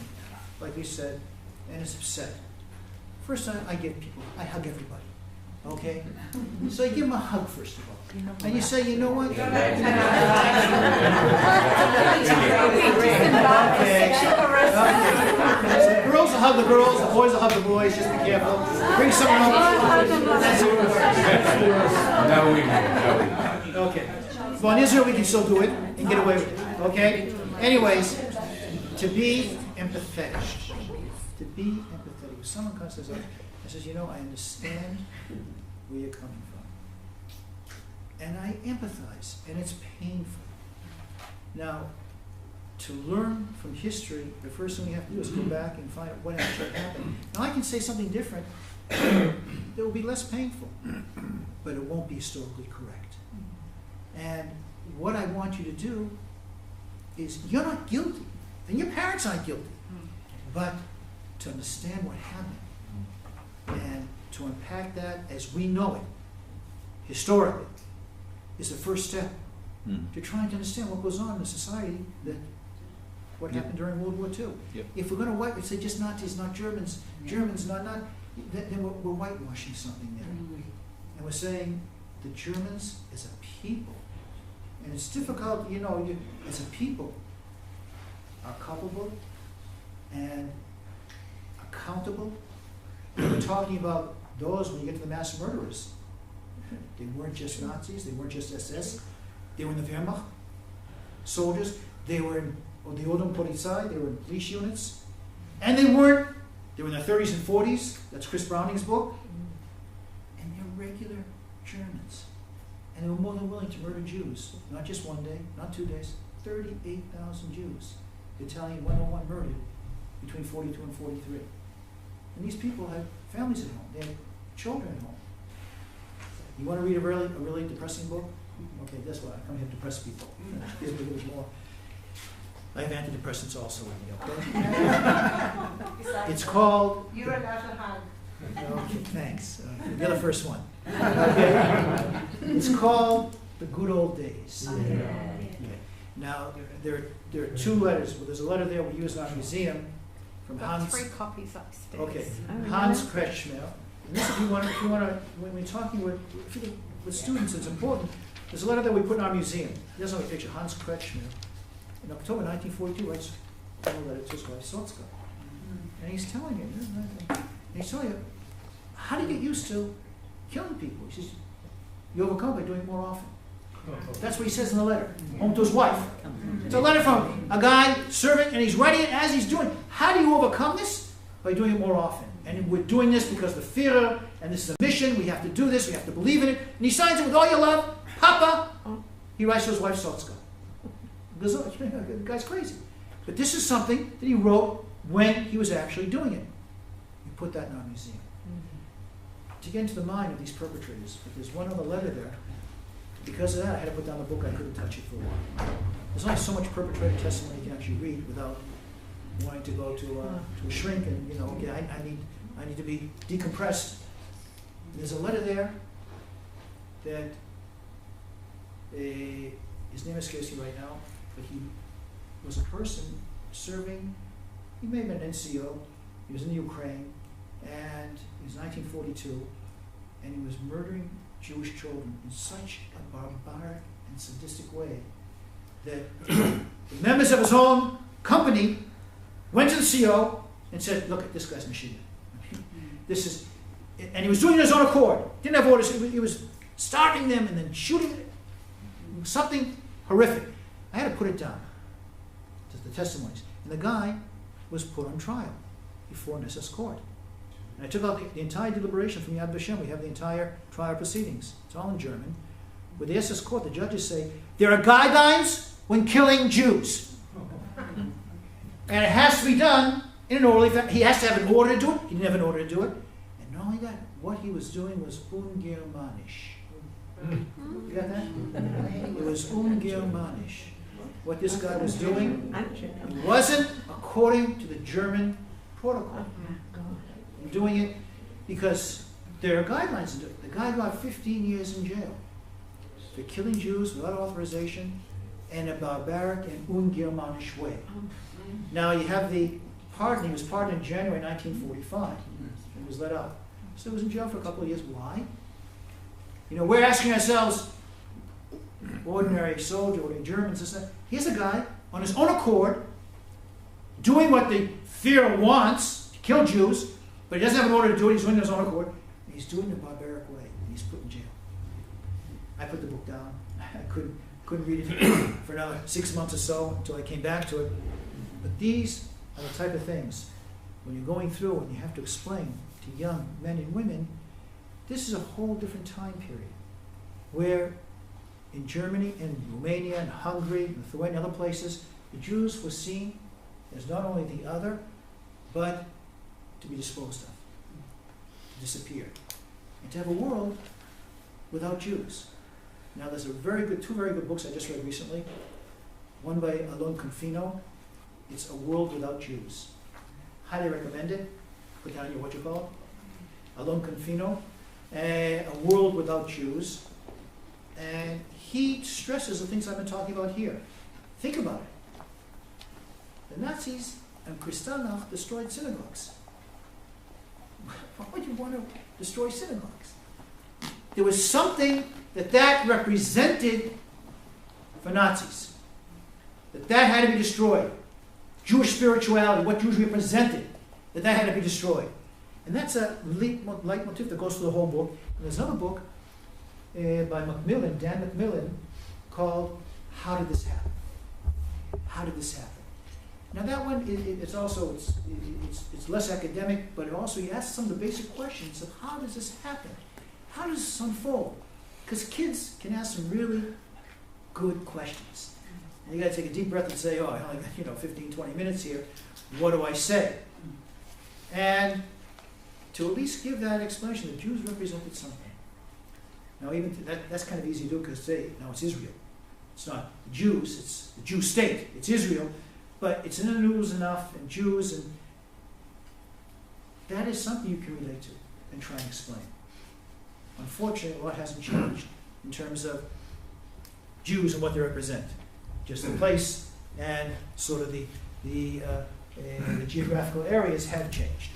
like you said, and is upset. First time I hug everybody, okay? So you give them a hug first of all. And you say, you know what? Okay. So the girls will hug the girls, the boys will hug the boys, just be careful. Bring someone over. Okay. Well, in Israel we can still do it and get away with it, okay? Anyways, to be empathetic. To be empathetic. If someone comes to us and says, you know, I understand where you're coming from. And I empathize, and it's painful. Now, to learn from history, the first thing we have to do is go back and find out what actually happened. Now, I can say something different that will be less painful, but it won't be historically correct. And what I want you to do is, you're not guilty, and your parents aren't guilty, but to understand what happened and to unpack that as we know it, historically, is the first step to trying to understand what goes on in a society, that what happened during World War II. Yep. If we're going to say just Nazis, not Germans, Germans, not, then we're whitewashing something there. And we're saying the Germans as a people, and it's difficult, you know, as a people, are culpable, and accountable. We were talking about those when you get to the mass murderers. They weren't just Nazis, they weren't just SS, they were in the Wehrmacht, soldiers, they were in the Ordnung Polizei, they were in police units, and they were in their 30s and 40s, that's Chris Browning's book, and they're regular Germans. And they were more than willing to murder Jews, not just one day, not 2 days, 38,000 Jews. The Italian 101 murdered between 42 and 43. And these people had families at home, they had children at home. You want to read a really depressing book? Okay, that's why I come here to depress people. Gives me a little more. I have antidepressants also with me, okay? It's called... You're allowed to hug. Okay, thanks. You're the first one. Okay. It's called The Good Old Days. Yeah. Okay. Now, there are two letters. Well, there's a letter there we use in our museum from Got Hans. 3 copies upstairs. Okay, Oh, Hans yeah. Kretschmer. And this, if you want to, when we're talking with students, it's important. There's a letter that we put in our museum. Here's another picture. Hans Kretschmer, in October 1942, writes a letter to his wife Sotska, and he's telling you, how do you get used to killing people? He says, you overcome by doing it more often. That's what he says in the letter, home to his wife. It's a letter from a guy, servant, and he's writing it as he's doing it. How do you overcome this? By doing it more often. And we're doing this because the Führer, and this is a mission, we have to do this, we have to believe in it. And he signs it with all your love, Papa. He writes to his wife, Sotska. The guy's crazy. But this is something that he wrote when he was actually doing it. We put that in our museum. To get into the mind of these perpetrators, but there's one other letter there. Because of that, I had to put down the book. I couldn't touch it for a while. There's only so much perpetrator testimony you can actually read without wanting to go to a shrink and, okay, I need to be decompressed. There's a letter there that his name escapes me right now, but he was a person serving, he may have been an NCO, he was in the Ukraine, and it was 1942, and he was murdering Jewish children in such a barbaric and sadistic way that the members of his own company went to the CO and said, look at this guy's machine. This is, and he was doing it on his own accord. Didn't have orders. He was starving them and then shooting it. Something horrific. I had to put it down. The testimonies. And the guy was put on trial before an SS court. And I took out the entire deliberation from Yad Vashem. We have the entire trial proceedings. It's all in German. With the SS court, the judges say, there are guidelines when killing Jews. And it has to be done in an orderly fashion. He has to have an order to do it. He didn't have an order to do it. And not only that, what he was doing was ungermanisch. You got that? It was ungermanisch. What this guy was doing, it wasn't according to the German protocol. I'm doing it because there are guidelines. The guy got 15 years in jail for killing Jews without authorization in a barbaric and ungermanisch way. Now you have the pardon. He was pardoned in January 1945 and was let out. So he was in jail for a couple of years. Why? We're asking ourselves, ordinary soldier, ordinary Germans, here's a guy on his own accord doing what the Führer wants, to kill Jews, but he doesn't have an order to do it. He's doing it on his own accord. And he's doing it in a barbaric way. And he's put in jail. I put the book down. I couldn't read it for another 6 months or so until I came back to it. But these are the type of things when you're going through and you have to explain to young men and women, this is a whole different time period where in Germany, in Romania, and Hungary, and Lithuania, and other places, the Jews were seen as not only the other, but to be disposed of, to disappear, and to have a world without Jews. Now, there's two very good books I just read recently. One by Alon Confino. It's A World Without Jews. Highly recommend it. Put down your Alon Confino. A World Without Jews. And he stresses the things I've been talking about here. Think about it. The Nazis and Kristallnacht destroyed synagogues. Why would you want to destroy synagogues? There was something that represented for Nazis. That had to be destroyed. Jewish spirituality, what Jews represented, that had to be destroyed. And that's a leitmotif that goes through the whole book. And there's another book by Macmillan, Dan Macmillan, called How Did This Happen? How did this happen? Now that one, it's also, it's less academic, but it also, he asks some of the basic questions of how does this happen? How does this unfold? Because kids can ask some really good questions. And you got to take a deep breath and say, oh, I only got 15, 20 minutes here. What do I say? And to at least give that explanation, the Jews represented something. Now, even that's kind of easy to do because it's Israel. It's not the Jews, it's the Jew state. It's Israel, but it's in the news enough, and Jews, and that is something you can relate to and try and explain. Unfortunately, a lot hasn't changed in terms of Jews and what they represent. Just the place and sort of the geographical areas have changed.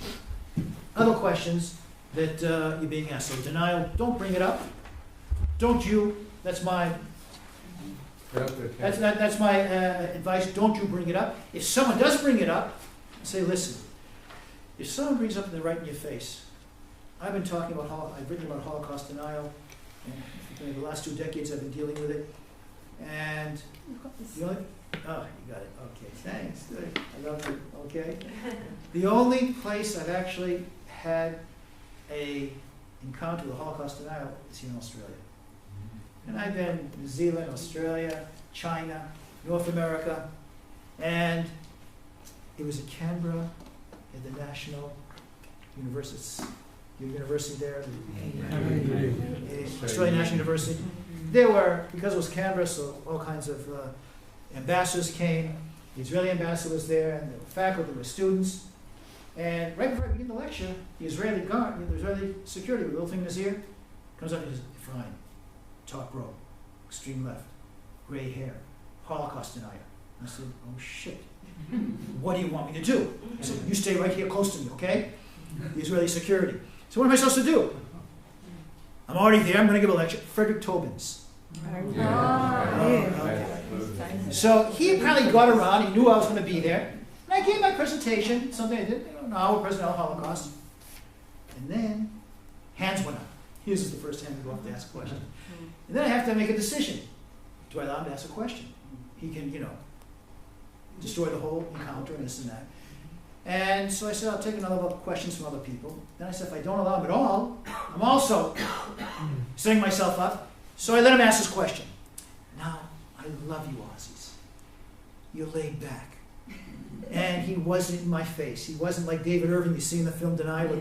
Other questions that you're being asked. So denial, don't bring it up. Don't you, that's my advice, don't you bring it up. If someone does bring it up, say, listen, if someone brings up right in your face, I've been talking about, I've written about Holocaust denial, and in the last 2 decades I've been dealing with it, and the only, you got it, okay, thanks, good, I love you, okay. The only place I've actually had a encounter with Holocaust denial is here in Australia. And I've been in New Zealand, Australia, China, North America, and it was at Canberra at the National University there, Australian National University. There were, because it was Canberra, so all kinds of ambassadors came. The Israeli ambassador was there, and there were faculty, there were students. And right before I began the lecture, the Israeli guard, the Israeli security with a little thing in his ear, comes up and says, Ephraim, top row, extreme left, gray hair, Holocaust denier. I said, oh shit, what do you want me to do? He said, you stay right here close to me, okay? The Israeli security. So what am I supposed to do? I'm already there, I'm going to give a lecture. Frederick Tobin's. So he apparently got around, he knew I was going to be there. And I gave my presentation, something I did, an hour presentation on Holocaust. And then, hands went up. This is the first time you go up to ask a question. And then I have to make a decision. Do I allow him to ask a question? He can, destroy the whole encounter and this and that. And so I said, I'll take another questions from other people. Then I said, if I don't allow him at all, I'm also setting myself up. So I let him ask his question. Now, I love you, Aussies. You're laid back. And he wasn't in my face. He wasn't like David Irving you see in the film Denial,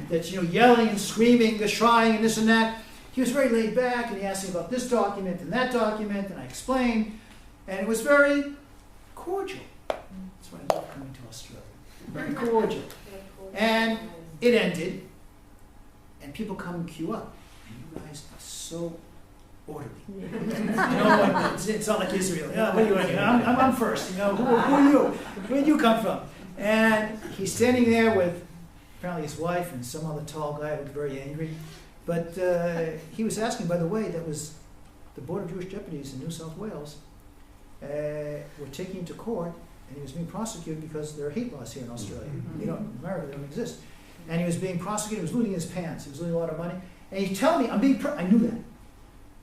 that's yelling and screaming, trying and this and that. He was very laid back, and he asked me about this document and that document, and I explained, and it was very cordial. That's why I love coming to Australia. Very cordial. And it ended, and people come and queue up, and you guys are so orderly. It's not like Israel. What are you doing? I'm first. Who are you? Where did you come from? And he's standing there with apparently his wife and some other tall guy who was very angry. But he was asking, by the way, that was the Board of Jewish Deputies in New South Wales were taking him to court, and he was being prosecuted because there are hate laws here in Australia. In America, they don't exist. And he was being prosecuted. He was losing his pants. He was losing a lot of money. And he's telling me, I knew that.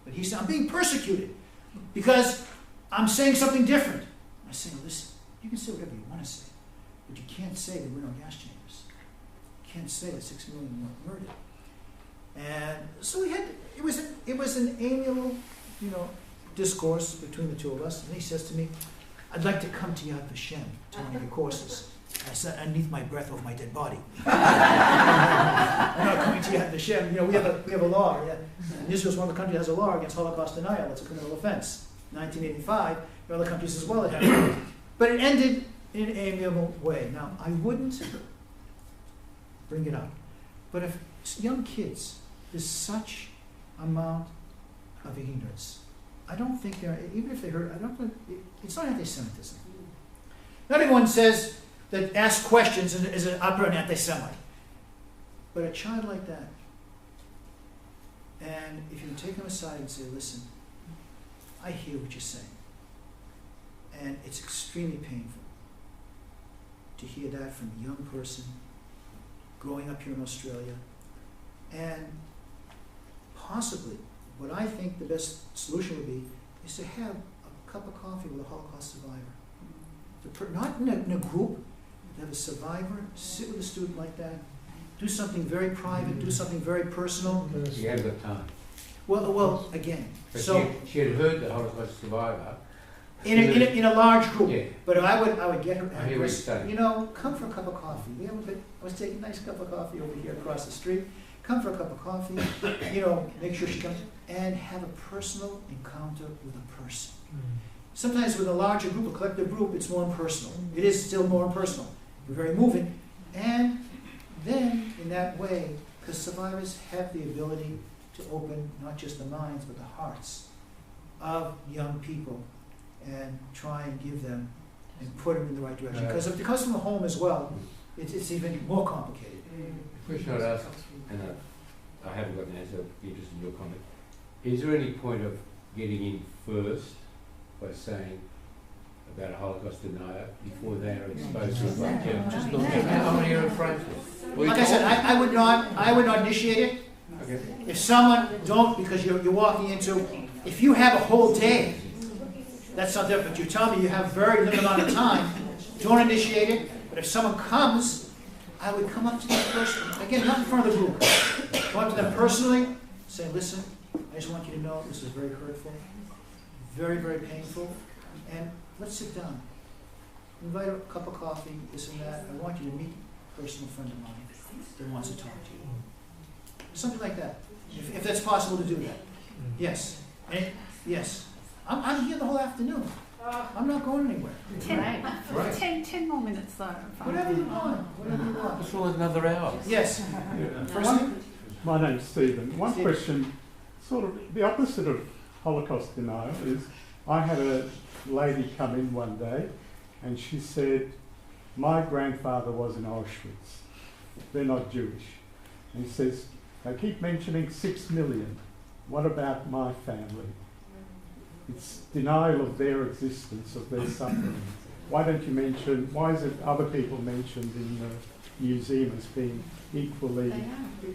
But he said, I'm being persecuted because I'm saying something different. I say, listen, you can say whatever you want to say, but you can't say there were no gas chambers. You can't say that 6 million were murdered. And so it was an amiable, discourse between the two of us. And he says to me, I'd like to come to Yad Vashem to one of your courses. I said, underneath my breath over my dead body. I'm not coming to Yad Vashem. We have a law. And Israel is one of the countries that has a law against Holocaust denial. It's a criminal offense. 1985. There are other countries as well that have it. But it ended in an amiable way. Now, I wouldn't bring it up. But if young kids, there's such amount of ignorance. I don't think even if they heard, it's not anti-Semitism. Not everyone says that ask questions is an upright anti-Semite. But a child like that, and if you can take them aside and say, listen, I hear what you're saying, and it's extremely painful, to hear that from a young person growing up here in Australia. And possibly, what I think the best solution would be is to have a cup of coffee with a Holocaust survivor. Not in a group, to have a survivor, sit with a student like that, do something very private, do something very personal. She had the time. Well, again, But so she had heard the Holocaust survivor. in a large group. Yeah. But I would get her. I hear what you're saying. You know, come for a cup of coffee. I was taking a nice cup of coffee over here across the street. Come for a cup of coffee. You know, make sure she comes and have a personal encounter with a person. Sometimes with a larger group, a collective group, it's more impersonal. It is still more impersonal. We're very moving, and then in that way, because survivors have the ability to open not just the minds but the hearts of young people and try and give them and put them in the right direction. Because if it comes from a home as well, it's even more complicated. Question I'd ask, and I haven't got an answer, I'd be interested in your comment. Is there any point of getting in first by saying about a Holocaust denier before they are exposed to it? Just not how many are afraid of? Like I said, I would not initiate it. Okay. If someone don't, because you're walking into, if you have a whole day, that's not different. You tell me you have very limited amount of time, don't initiate it. But if someone comes, I would come up to that person, again, not in front of the group, go up to them personally, say, listen, I just want you to know this is very hurtful, very, very painful, and let's sit down. Invite a cup of coffee, this and that. I want you to meet a personal friend of mine that wants to talk to you. Something like that, if that's possible to do that. Yes. And yes. I'm here the whole afternoon. I'm not going anywhere. 10 more minutes though. Whatever you want. Whatever you want. Just want another hour. Yes. Firstly, My name's Stephen. One question, sort of the opposite of Holocaust denial is, I had a lady come in one day and she said, my grandfather was in Auschwitz. They're not Jewish. And he says, they keep mentioning 6 million. What about my family? It's denial of their existence, of their suffering. Why don't you mention, why is it other people mentioned in the museum as being equally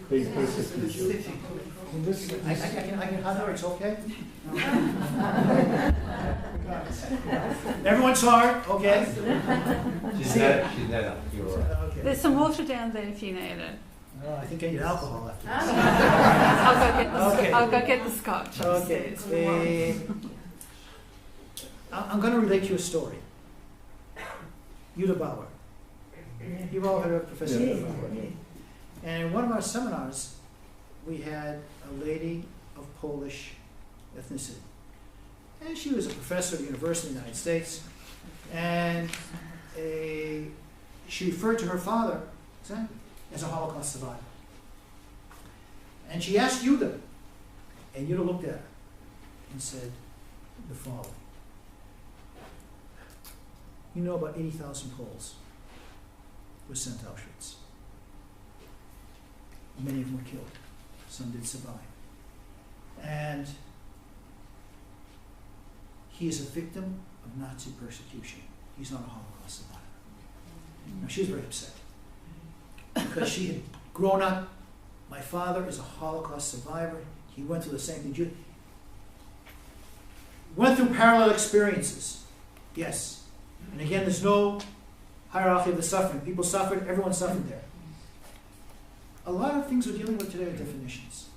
being persecuted? I can hug it's okay? Everyone saw it, okay? She's not up. You're all right. Okay. There's some water down there if you need it. Oh, I think I need alcohol after this. I'll go get the scotch. Okay. I'm going to relate you a story. Yuda Bauer. You've all heard of Professor Yuda Bauer. And in one of our seminars, we had a lady of Polish ethnicity. And she was a professor at the University of the United States. And she referred to her father as a Holocaust survivor. And she asked Yuda, and Yuda looked at her and said the following. You know, about 80,000 Poles were sent to Auschwitz. Many of them were killed. Some did survive. And he is a victim of Nazi persecution. He's not a Holocaust survivor. Now, she was very upset because she had grown up. My father is a Holocaust survivor. He went through the same thing. Went through parallel experiences. Yes. And again, there's no hierarchy of the suffering. People suffered, everyone suffered there. A lot of things we're dealing with today are definitions.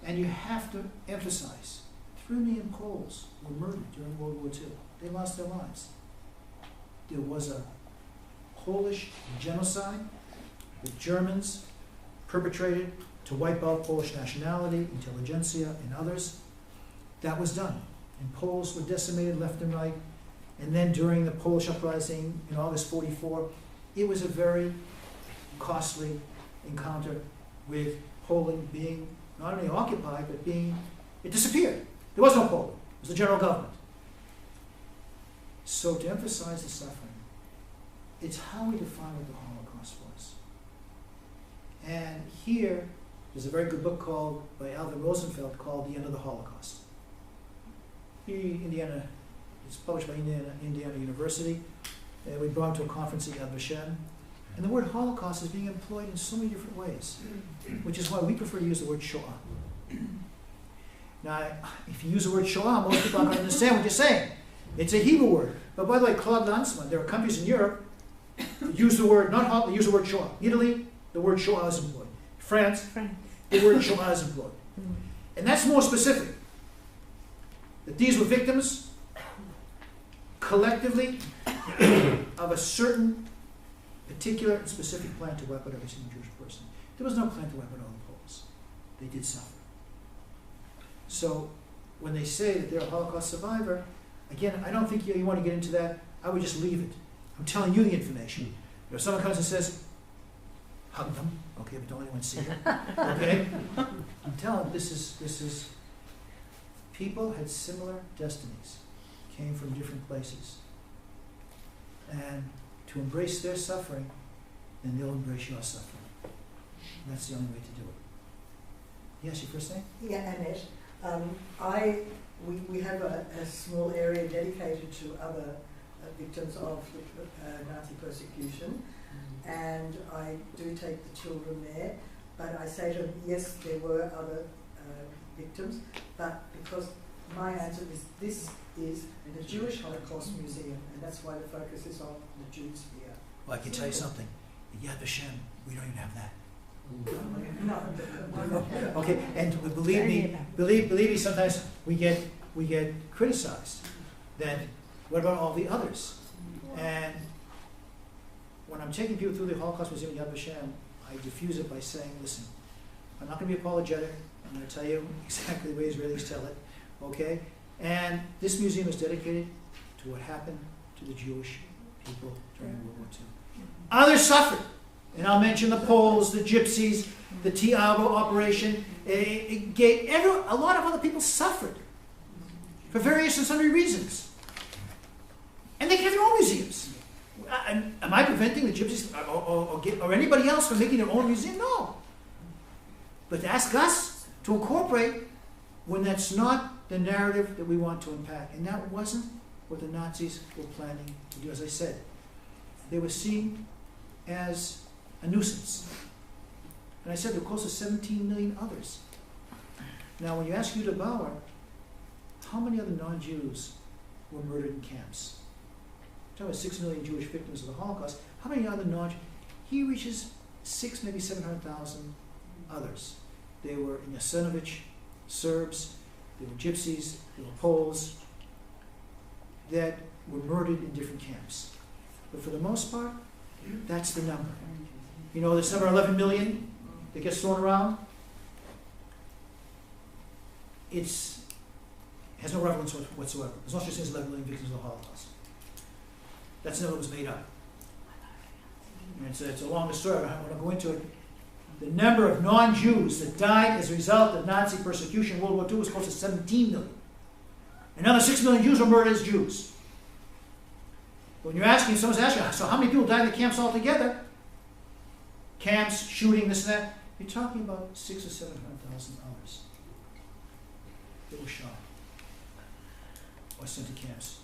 And you have to emphasize, 3 million Poles were murdered during World War II. They lost their lives. There was a Polish genocide that Germans perpetrated to wipe out Polish nationality, intelligentsia, and others. That was done. And Poles were decimated left and right. And then during the Polish uprising in August 1944, it was a very costly encounter with Poland being not only occupied, but it disappeared. There was no Poland. It was the general government. So to emphasize the suffering, it's how we define what the Holocaust was. And here, there's a very good book by Alvin Rosenfeld called The End of the Holocaust. It's published by Indiana University. we brought him to a conference at Vashem, and the word Holocaust is being employed in so many different ways, which is why we prefer to use the word Shoah. Now, if you use the word Shoah, most people aren't going to understand what you're saying. It's a Hebrew word. But by the way, Claude Lanzmann, there are countries in Europe that use the word, not Holocaust, use the word Shoah. Italy, the word Shoah is employed. France, the word Shoah is employed. And that's more specific. That these were victims, collectively, of a certain particular and specific plan to wipe out every single Jewish person. There was no plan to wipe out all the Poles. They did suffer. So when they say that they're a Holocaust survivor, again, I don't think you want to get into that. I would just leave it. I'm telling you the information. If someone comes and says, hug them, okay, but don't let anyone see it. Okay? I'm telling them this is people had similar destinies, came from different places. And to embrace their suffering, then they'll embrace your suffering. And that's the only way to do it. Yes, your first name? Yeah, Annette. We have a small area dedicated to other victims of Nazi persecution, and I do take the children there, but I say to them, yes, there were other victims, but because my answer is this is the Jewish Holocaust Museum, and that's why the focus is on the Jews here. Well, I can tell you something. At Yad Vashem, we don't even have that. Okay, and believe me, sometimes we get criticized. Then what about all the others? And when I'm taking people through the Holocaust Museum at Yad Vashem, I diffuse it by saying, listen, I'm not going to be apologetic. I'm going to tell you exactly the way Israelis tell it. Okay? And this museum is dedicated to what happened to the Jewish people during World War II. Others suffered. And I'll mention the Poles, the Gypsies, the Tiabo operation. A lot of other people suffered for various and sundry reasons. And they have their own museums. Am I preventing the Gypsies or anybody else from making their own museum? No. But ask us to incorporate when that's not the narrative that we want to impact. And that wasn't what the Nazis were planning to do. As I said, they were seen as a nuisance. And I said there were close to 17 million others. Now, when you ask Yuda Bauer, how many other non-Jews were murdered in camps? Talking about 6 million Jewish victims of the Holocaust. How many other non-Jews? He reaches 6, maybe 700,000 others. They were in Yasenovich, Serbs, they were Gypsies, they were Poles, that were murdered in different camps. But for the most part, that's the number. You know, this number 11 million that gets thrown around, it has no relevance whatsoever. There's no such thing as 11 million victims of the Holocaust. That's the number that was made up. And it's a longer story, I don't want to go into it. The number of non-Jews that died as a result of Nazi persecution in World War II was close to 17 million. Another 6 million Jews were murdered as Jews. When you're asking, someone's asking, so how many people died in the camps altogether? Camps, shooting, this and that. You're talking about 600,000 or 700,000 others that were shot or sent to camps.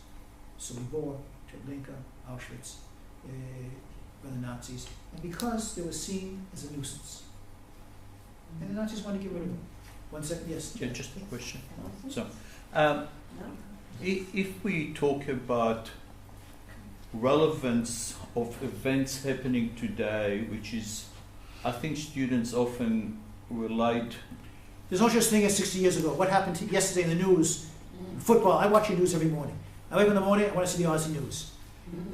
Sobibor, Treblinka, Auschwitz, by the Nazis. And because they were seen as a nuisance. And the Nazis wanted to get rid of them. 1 second, yes. Yeah, just a question. So, if we talk about relevance of events happening today, which is, I think students often relate. There's no such thing as 60 years ago. What happened yesterday in the news? Football. I watch your news every morning. I wake up in the morning, I want to see the Aussie news.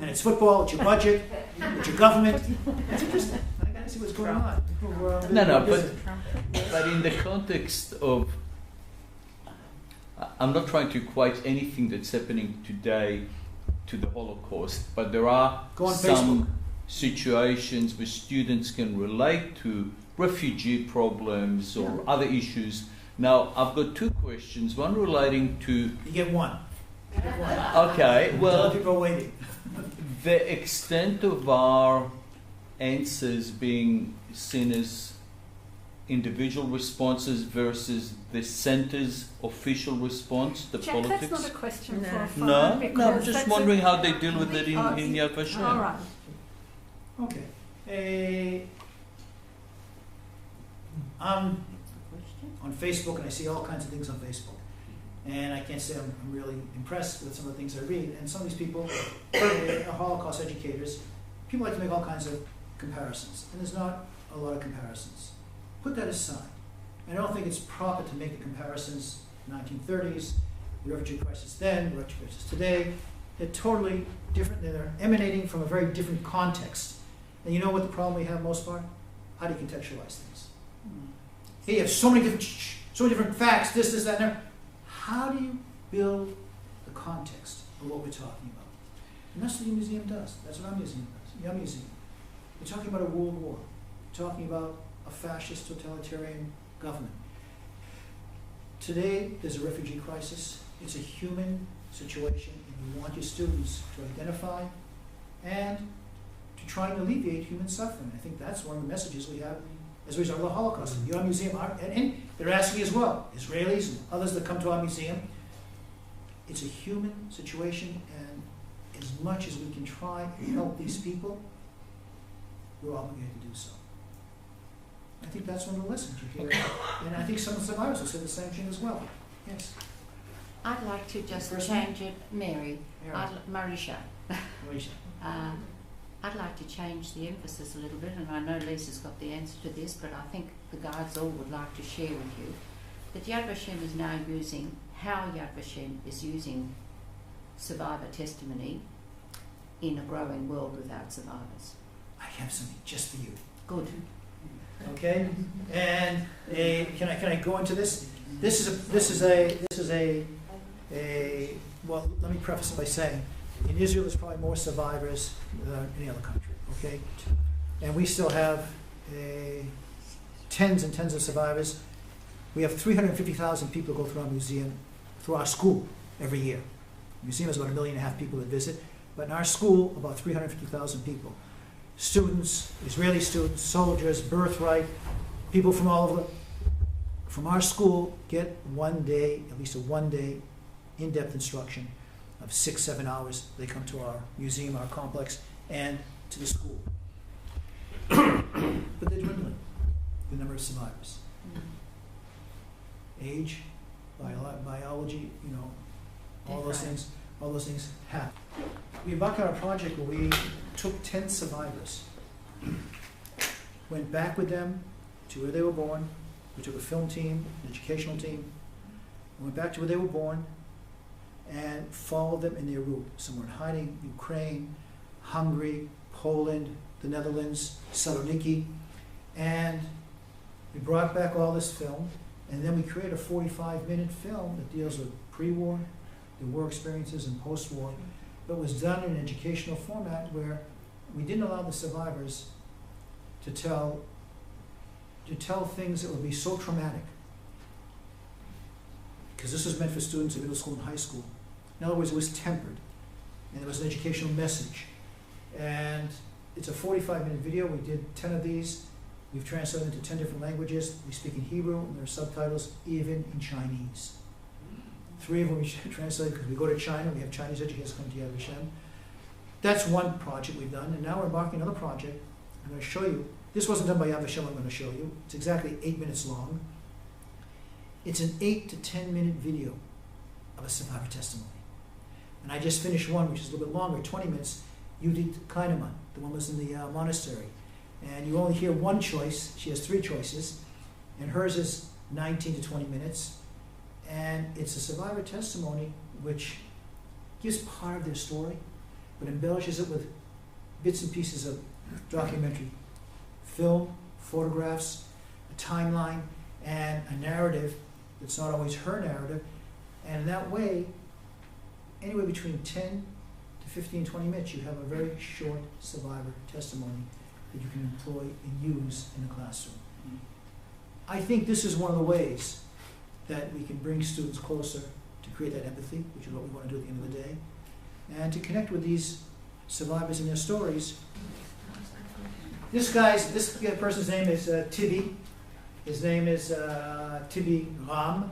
And it's football, it's your budget, it's your government. It's interesting. I got to see what's going on. But in the context of, I'm not trying to equate anything that's happening today to the Holocaust, but there are some situations where students can relate to refugee problems or other issues. Now, I've got 2 questions, one relating to... You get one. Okay, well, people are waiting. The extent of our answers being seen as individual responses versus the center's official response, the Jack, politics? that's not a question for a No, phone, no, I'm because just that's wondering how they deal with it in Yad Vashem. All right. Okay. I'm on Facebook and I see all kinds of things on Facebook. And I can't say I'm really impressed with some of the things I read. And some of these people are Holocaust educators. People like to make all kinds of comparisons. And there's not a lot of comparisons. Put that aside. I don't think it's proper to make the comparisons 1930s, the refugee crisis then, the refugee crisis today. They're totally different. They're emanating from a very different context. And you know what the problem we have most part? How do you contextualize things? Here you have so many different facts, this, that, and that. How do you build the context of what we're talking about? And that's what your museum does. That's what our museum does. Your museum. We're talking about a world war. We're talking about a fascist totalitarian government. Today, there's a refugee crisis. It's a human situation, and you want your students to identify and to try and alleviate human suffering. I think that's one of the messages we have as a result of the Holocaust. Your museum, and they're asking as well, Israelis and others that come to our museum, it's a human situation, and as much as we can try and help these people, we're obligated to do so. I think that's one of the lessons you hear. And I think some of the survivors will say the same thing as well. Yes. I'd like to just First change it, Mary. Marisha. Marisha. I'd like to change the emphasis a little bit, and I know Lisa's got the answer to this, but I think the guides all would like to share with you that Yad Vashem is now using, how Yad Vashem is using survivor testimony in a growing world without survivors. I have something just for you. Good. Okay, and can I go into this? Well, let me preface it by saying, in Israel there's probably more survivors than any other country. Okay, and we still have tens and tens of survivors. We have 350,000 people who go through our museum, through our school every year. The museum has about 1.5 million people that visit, but in our school, about 350,000 people. Students, Israeli students, soldiers, birthright, people from all over, from our school get 1 day, at least a 1 day in-depth instruction of 6-7 hours. They come to our museum, our complex, and to the school. But they're dwindling, the number of survivors. Age, biology, all those things happen. We embarked on a project where we took 10 survivors, went back with them to where they were born. We took a film team, an educational team, went back to where they were born and followed them in their route. Some were in hiding, Ukraine, Hungary, Poland, the Netherlands, Saloniki, and we brought back all this film, and then we created a 45-minute film that deals with pre-war, the war experiences, and post-war, but was done in an educational format where we didn't allow the survivors to tell things that would be so traumatic, because this was meant for students in middle school and high school. In other words, it was tempered, and there was an educational message. And it's a 45-minute video. We did 10 of these. We've translated into 10 different languages. We speak in Hebrew, and there are subtitles, even in Chinese. 3 of them we translate because we go to China. We have Chinese educators come to Yad Vashem. That's one project we've done, and now we're embarking on another project. I'm going to show you. This wasn't done by Yad Vashem. I'm going to show you. It's exactly 8 minutes long. It's an 8 to 10 minute video of a survivor testimony. And I just finished one, which is a little bit longer, 20 minutes. Judith Kleinemann, the one was in the monastery. And you only hear one choice. She has 3 choices. And hers is 19 to 20 minutes. And it's a survivor testimony which gives part of their story, but embellishes it with bits and pieces of documentary film, photographs, a timeline, and a narrative that's not always her narrative. And in that way, anywhere between 10 to 15, 20 minutes, you have a very short survivor testimony that you can employ and use in the classroom. I think this is one of the ways that we can bring students closer to create that empathy, which is what we want to do at the end of the day, and to connect with these survivors and their stories. This person's name is Tibi, His name is Tibi Ram,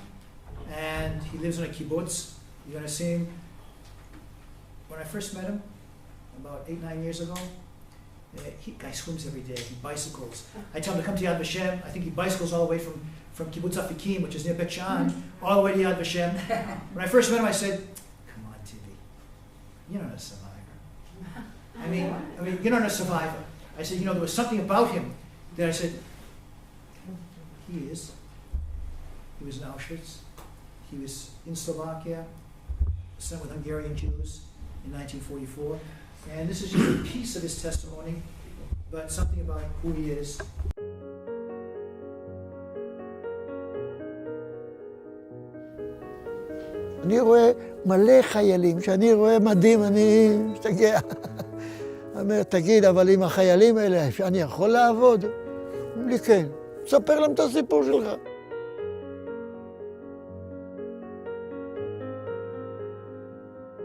and he lives in a kibbutz. You're going to see him. When I first met him, about 8-9 years ago, guy swims every day, he bicycles. I tell him to come to Yad Vashem. I think he bicycles all the way from Kibbutz Afikim, which is near Bet Shan, all the way to Yad Vashem. When I first met him, I said, come on, Tibi, you're not a survivor. I mean, you're not a survivor. I said, there was something about him that I said, he is. He was in Auschwitz. He was in Slovakia, sent with Hungarian Jews in 1944. And this is just a piece of his testimony, but something about who he is. אני רואה מלא חיילים, כשאני רואה מדים אני משתגע. אני אומר, תגיד, אבל עם החיילים האלה, אני יכול לעבוד? אומרים לי, כן. ספר להם את הסיפור שלך.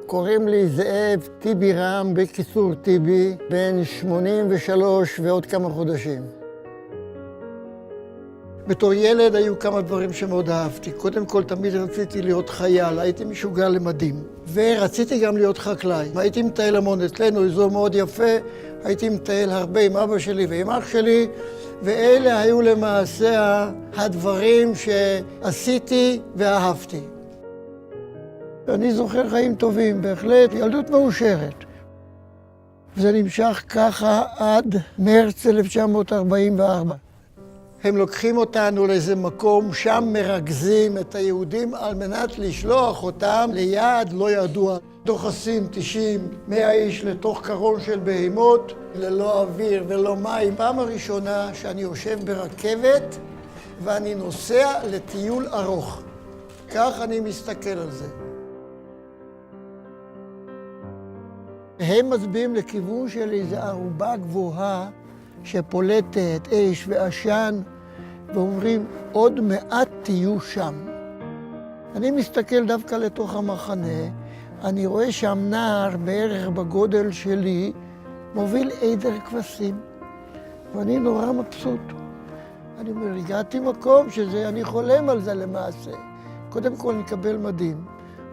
קוראים לי זאב טיבי רם, בקיצור טיבי, בן 83 ועוד כמה חודשים. בתור ילד היו כמה דברים שמאוד אהבתי. קודם כל, תמיד רציתי להיות חייל, הייתי משוגע למדים. ורציתי גם להיות חקלאי. הייתי מטייל המון אצלנו, אזור מאוד יפה, הייתי מטייל הרבה עם אבא שלי ועם אח שלי, ואלה היו למעשה הדברים שעשיתי ואהבתי. אני זוכר חיים טובים, בהחלט, ילדות מאושרת. וזה נמשך ככה עד מרץ 1944. הם לוקחים אותנו לאיזה מקום, שם מרכזים את היהודים על מנת לשלוח אותם ליעד לא ידוע. דוחסים 90-100 איש לתוך קרון של בהימות, ללא אוויר ולא מים. פעם הראשונה שאני יושב ברכבת ואני נוסע לטיול ארוך. כך אני מסתכל על זה. הם מצביעים לכיוון של איזו ערובה גבוהה שפולטת אש ועשן, ואומרים, עוד מעט תהיו שם. אני מסתכל דווקא לתוך המחנה, אני רואה שם נער בערך בגודל שלי, מוביל עדר כבשים, ואני נורא מבסוט. אני אומר, הגעתי מקום אני חולם על זה למעשה. קודם כל נקבל מדים.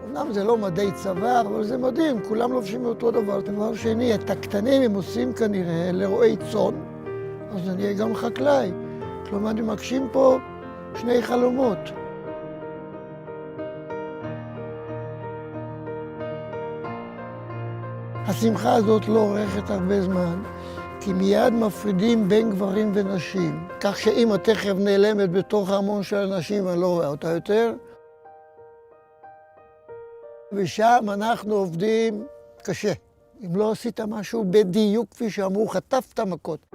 אומנם זה לא מדי צבא, אבל זה מדהים, כולם לובשים אותו דבר. דבר שני, את הקטנים הם עושים כנראה לרועי צאן, אז אני אהיה גם חקלאי. כלומר, אני מגשים פה שני חלומות. השמחה הזאת לא אורכת הרבה זמן, כי מיד מפרידים בין גברים ונשים, כך שאמא תכף נעלמת בתוך ההמון של אנשים, אני לא רואה אותה יותר. ושם אנחנו עובדים קשה. אם לא עשית משהו בדיוק, כפי שאמרו, חטפת מכות.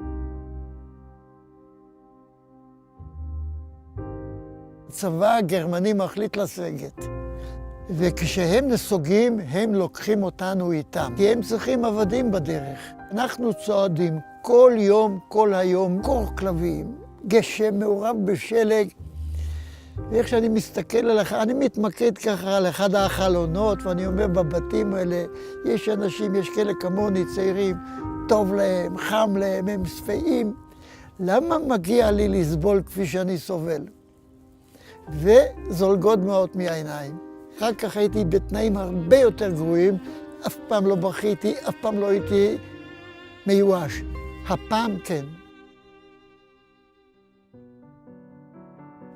הצבא הגרמני מחליט לסגת. וכשהם נסוגים, הם לוקחים אותנו איתם. כי הם צריכים עבדים בדרך. אנחנו צועדים כל יום, כל היום, קור כלבים, גשם מעורב בשלג. ואיך שאני מסתכל עליך, אני מתמקד ככה על אחד החלונות, ואני אומר, בבתים האלה, יש אנשים, יש כאלה כמוני, צעירים, טוב להם, חם להם, הם שפעים. למה מגיע לי לסבול כפי שאני סובל? וזולגות דמעות מהעיניים. אחר כך הייתי בתנאים הרבה יותר גרועים, אף פעם לא בכיתי, אף פעם לא הייתי מיואש. הפעם כן.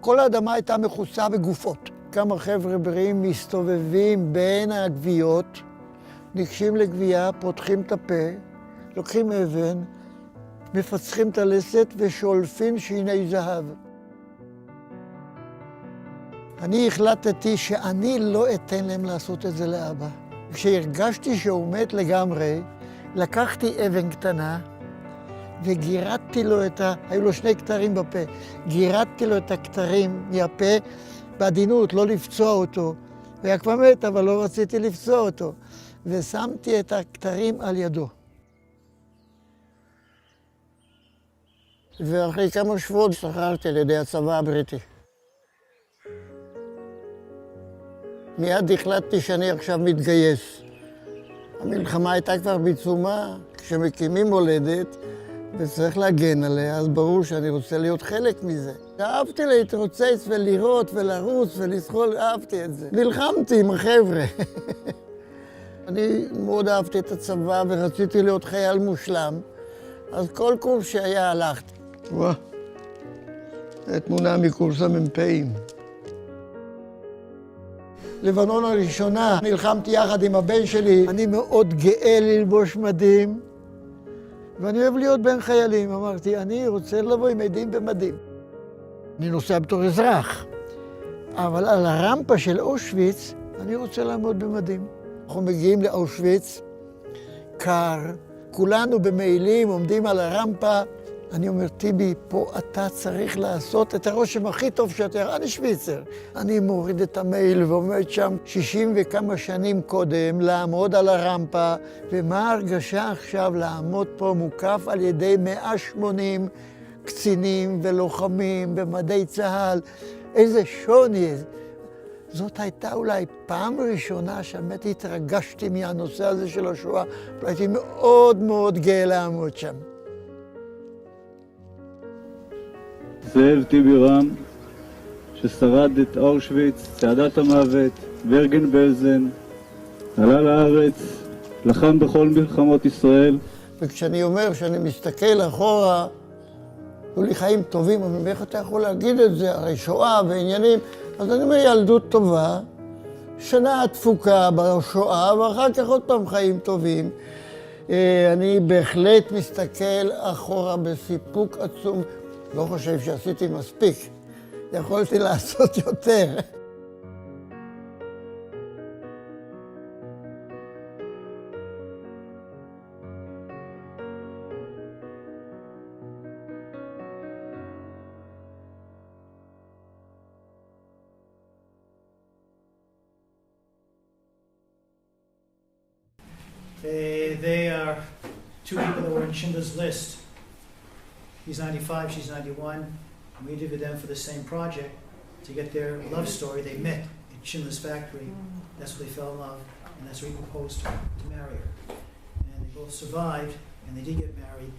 כל האדמה הייתה מכוסה בגופות. כמה חבר'ה בריאים מסתובבים בין הגוויות, ניגשים לגוויה, פותחים את הפה, לוקחים אבן, מפצחים את הלסת ושולפים שיני זהב. אני החלטתי שאני לא אתן להם לעשות את זה לאבא. כשהרגשתי שהוא מת לגמרי, לקחתי אבן קטנה, וגירדתי לו היו לו 2 כתרים בפה, גירדתי לו את הכתרים מהפה בעדינות, לא לפצוע אותו. הוא היה כבר מת, אבל לא רציתי לפצוע אותו. ושמתי את הכתרים על ידו. ואחרי כמה שבועות השתחררתי על ידי הצבא הבריטי. מיד החלטתי שאני עכשיו מתגייס. המלחמה הייתה כבר בעיצומה, כשמקימים מולדת, וצריך להגן עליה, אז ברור שאני רוצה להיות חלק מזה. אהבתי להתרוצץ ולראות ולרוץ ולזחול, אהבתי את זה. נלחמתי עם החבר'ה. אני מאוד אהבתי את הצבא ורציתי להיות חייל מושלם, אז כל קורס שהיה הלכתי. וואה, תמונה מקורס המ"פים. לבנון הראשונה, נלחמתי יחד עם הבן שלי. אני מאוד גאה ללבוש מדים, ואני אוהב להיות בין חיילים. אמרתי, אני רוצה לבוא עם עדים במדים. אני נוסע בתור אזרח, אבל על הרמפה של אושוויץ, אני רוצה לעמוד במדים. אנחנו מגיעים לאושוויץ, קר, כולנו במעילים, עומדים על הרמפה. אני אומר, טיבי, פה אתה צריך לעשות את הרושם הכי טוב שאתה, אני שוויצר. אני מוריד את המעיל ועומד שם 60 וכמה שנים קודם, לעמוד על הרמפה, ומה ההרגשה עכשיו לעמוד פה מוקף על ידי 180 קצינים ולוחמים במדי צה"ל? איזה שוני. זאת הייתה אולי פעם ראשונה שבאמת התרגשתי מהנושא הזה של השואה, והייתי מאוד מאוד גאה לעמוד שם. זאב טיבי רם, ששרד את אושוויץ, צעדת המוות, ברגן בלזן, עלה לארץ, לחם בכל מלחמות ישראל. וכשאני אומר שאני מסתכל אחורה, היו לי חיים טובים, אבל איך אתה יכול להגיד את זה? הרי שואה ועניינים. אז אני אומר, ילדות טובה, שנה תפוקה בשואה, ואחר כך עוד פעם חיים טובים. אני בהחלט מסתכל אחורה בסיפוק עצום. לא חושב שעשיתי מספיק. יכולתי לעשות יותר. They are two people that were in Schindler's List. He's 95, she's 91. We interviewed them for the same project to get their love story. They met in Schindler's factory. That's where they fell in love, and that's where he proposed to marry her. And they both survived, and they did get married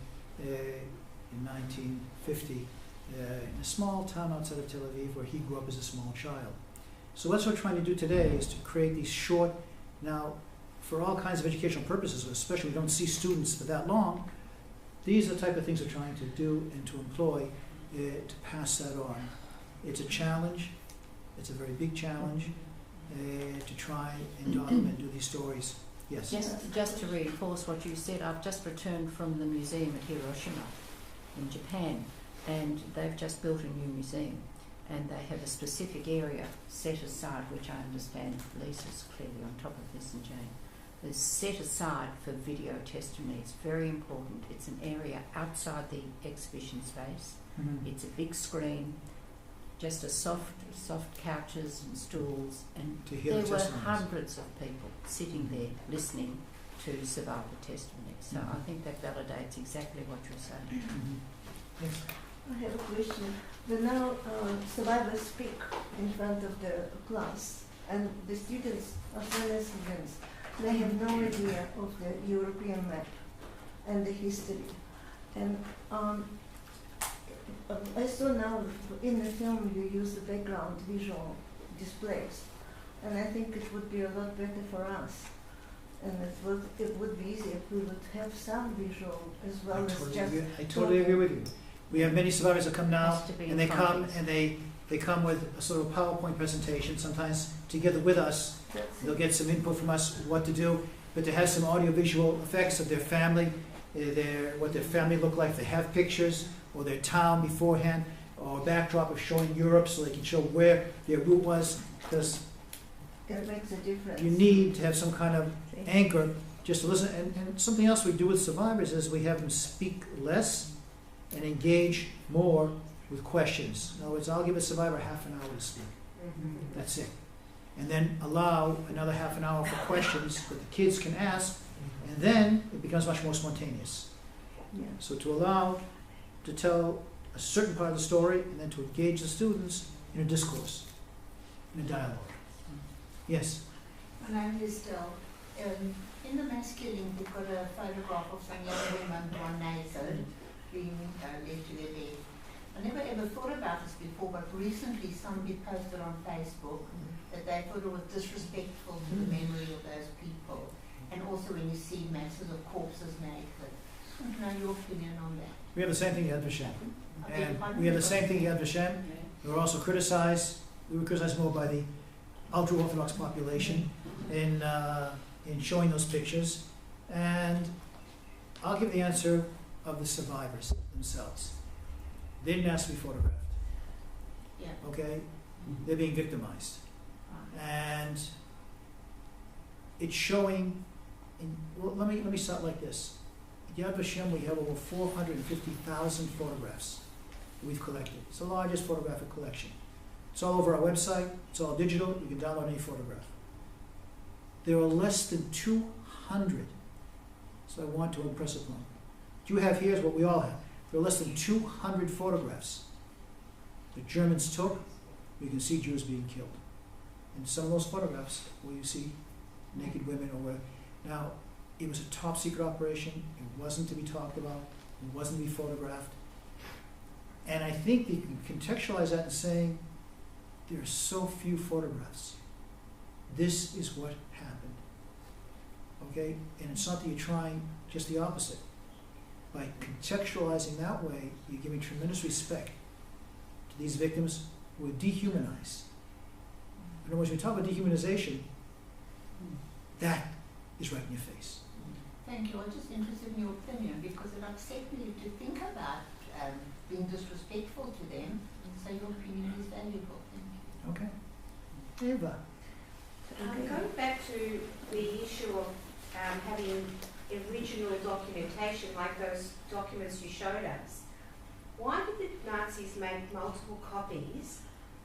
in 1950 in a small town outside of Tel Aviv where he grew up as a small child. So what we're trying to do today is to create these short, now for all kinds of educational purposes, especially we don't see students for that long, these are the type of things we're trying to do and to employ to pass that on. It's a challenge, it's a very big challenge to try and document, do these stories. Yes? Just to reinforce what you said, I've just returned from the museum at Hiroshima in Japan, and they've just built a new museum, and they have a specific area set aside, which I understand Lisa's clearly on top of this, and Jane. Is set aside for video testimony. It's very important. It's an area outside the exhibition space. Mm-hmm. It's a big screen, just a soft couches and stools, and there were hundreds of people sitting there listening to survivor testimony. So I think that validates exactly what you're saying. Mm-hmm. Yes. I have a question. When now survivors speak in front of the class, and the students, Australian students, they have no idea of the European map and the history. And I saw now in the film you use the background visual displays, and I think it would be a lot better for us. And it would be easier if we would have some visual as well as just. I totally agree with you. We have many survivors that come now, and they come and they come with a sort of PowerPoint presentation, sometimes together with us. They'll get some input from us what to do, but to have some audio-visual effects of their family, what their family look like. They have pictures or their town beforehand, or a backdrop of showing Europe so they can show where their route was, because it makes a difference. You need to have some kind of anchor just to listen. And something else we do with survivors is we have them speak less and engage more with questions. In other words, I'll give a survivor half an hour to speak. Mm-hmm. That's it. And then allow another half an hour for questions that the kids can ask, and then it becomes much more spontaneous. Yeah. So to allow to tell a certain part of the story, and then to engage the students in a discourse, in a dialogue. Yes? My name is Del. In the masculine, we've got a photograph of some young women, one naked, being led to their death. I never ever thought about this before, but recently somebody posted on Facebook that they thought it was disrespectful to the memory of those people. And also when you see masses of corpses naked. I want to know your opinion on that. We have the same thing at Vashem. And we have the same thing at Vashem. We were also criticized. We were criticized more by the ultra-Orthodox population in showing those pictures. And I'll give the answer of the survivors themselves. They didn't ask to be photographed. Yeah. Okay? They're being victimized. And it's showing, well, let me start like this. At Yad Vashem, we have over 450,000 photographs we've collected. It's the largest photographic collection. It's all over our website. It's all digital. You can download any photograph. There are less than 200. So I want to impress upon. What you have here is what we all have. There are less than 200 photographs the Germans took. You can see Jews being killed. And some of those photographs where you see naked women or whatever. Now, it was a top secret operation. It wasn't to be talked about. It wasn't to be photographed. And I think you can contextualize that in saying there are so few photographs. This is what happened. Okay? And it's not that you're trying, just the opposite. By contextualizing that way, you're giving tremendous respect to these victims who were dehumanized. In other words, when we talk about dehumanization, that is right in your face. Thank you. I'm just interested in your opinion because it upset me to think about being disrespectful to them. So your opinion is valuable. Thank you. Okay. Eva. Going back to the issue of having original documentation like those documents you showed us, why did the Nazis make multiple copies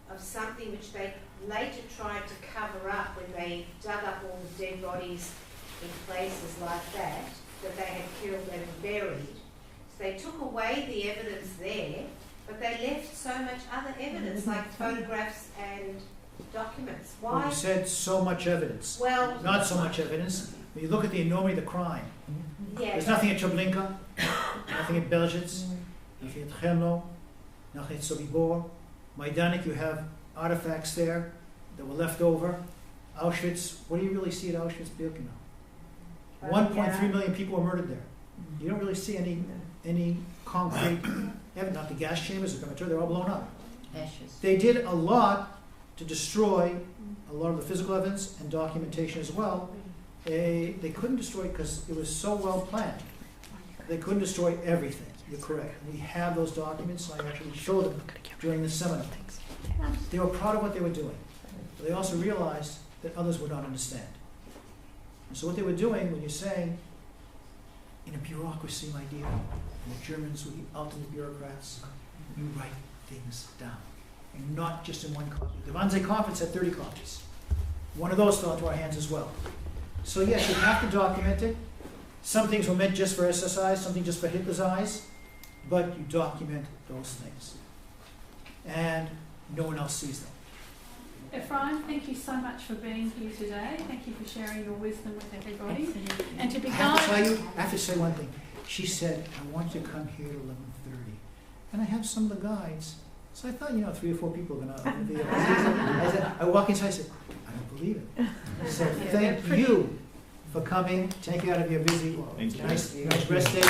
of something which they later tried to cover up when they dug up all the dead bodies in places like that they had killed and buried? So they took away the evidence there, but they left so much other evidence like photographs and documents. Why? Well, you said so much evidence. Well, not so much evidence. When you look at the enormity of the crime, there's nothing at Treblinka, nothing at Belzec, nothing at Chelmno, nothing at Sobibor. Majdanek, you have artifacts there that were left over. Auschwitz, what do you really see at Auschwitz-Birkenau? 1.3 million people were murdered there. You don't really see any concrete evidence. Not the gas chambers, the crematorium, they're all blown up. Ashes. They did a lot to destroy a lot of the physical evidence and documentation as well. They couldn't destroy it because it was so well planned. They couldn't destroy everything. You're correct. We have those documents. I actually showed them during the seminar. They were proud of what they were doing. But they also realized that others would not understand. And so what they were doing, when you're saying, in a bureaucracy, my dear, and the Germans were the ultimate bureaucrats, you write things down. And not just in one copy. The Wannsee Conference had 30 copies. One of those fell into our hands as well. So yes, you have to document it. Some things were meant just for SS eyes, something just for Hitler's eyes, but you document those things. And no one else sees them. Ephraim, thank you so much for being here today. Thank you for sharing your wisdom with everybody. Absolutely. And to be I have to say one thing. She said, I want you to come here at 11:30. And I have some of the guides. So I thought, 3 or 4 people are going to be I walk inside, I said, I don't believe it. So thank you for coming, taking out of your busy, nice rest day.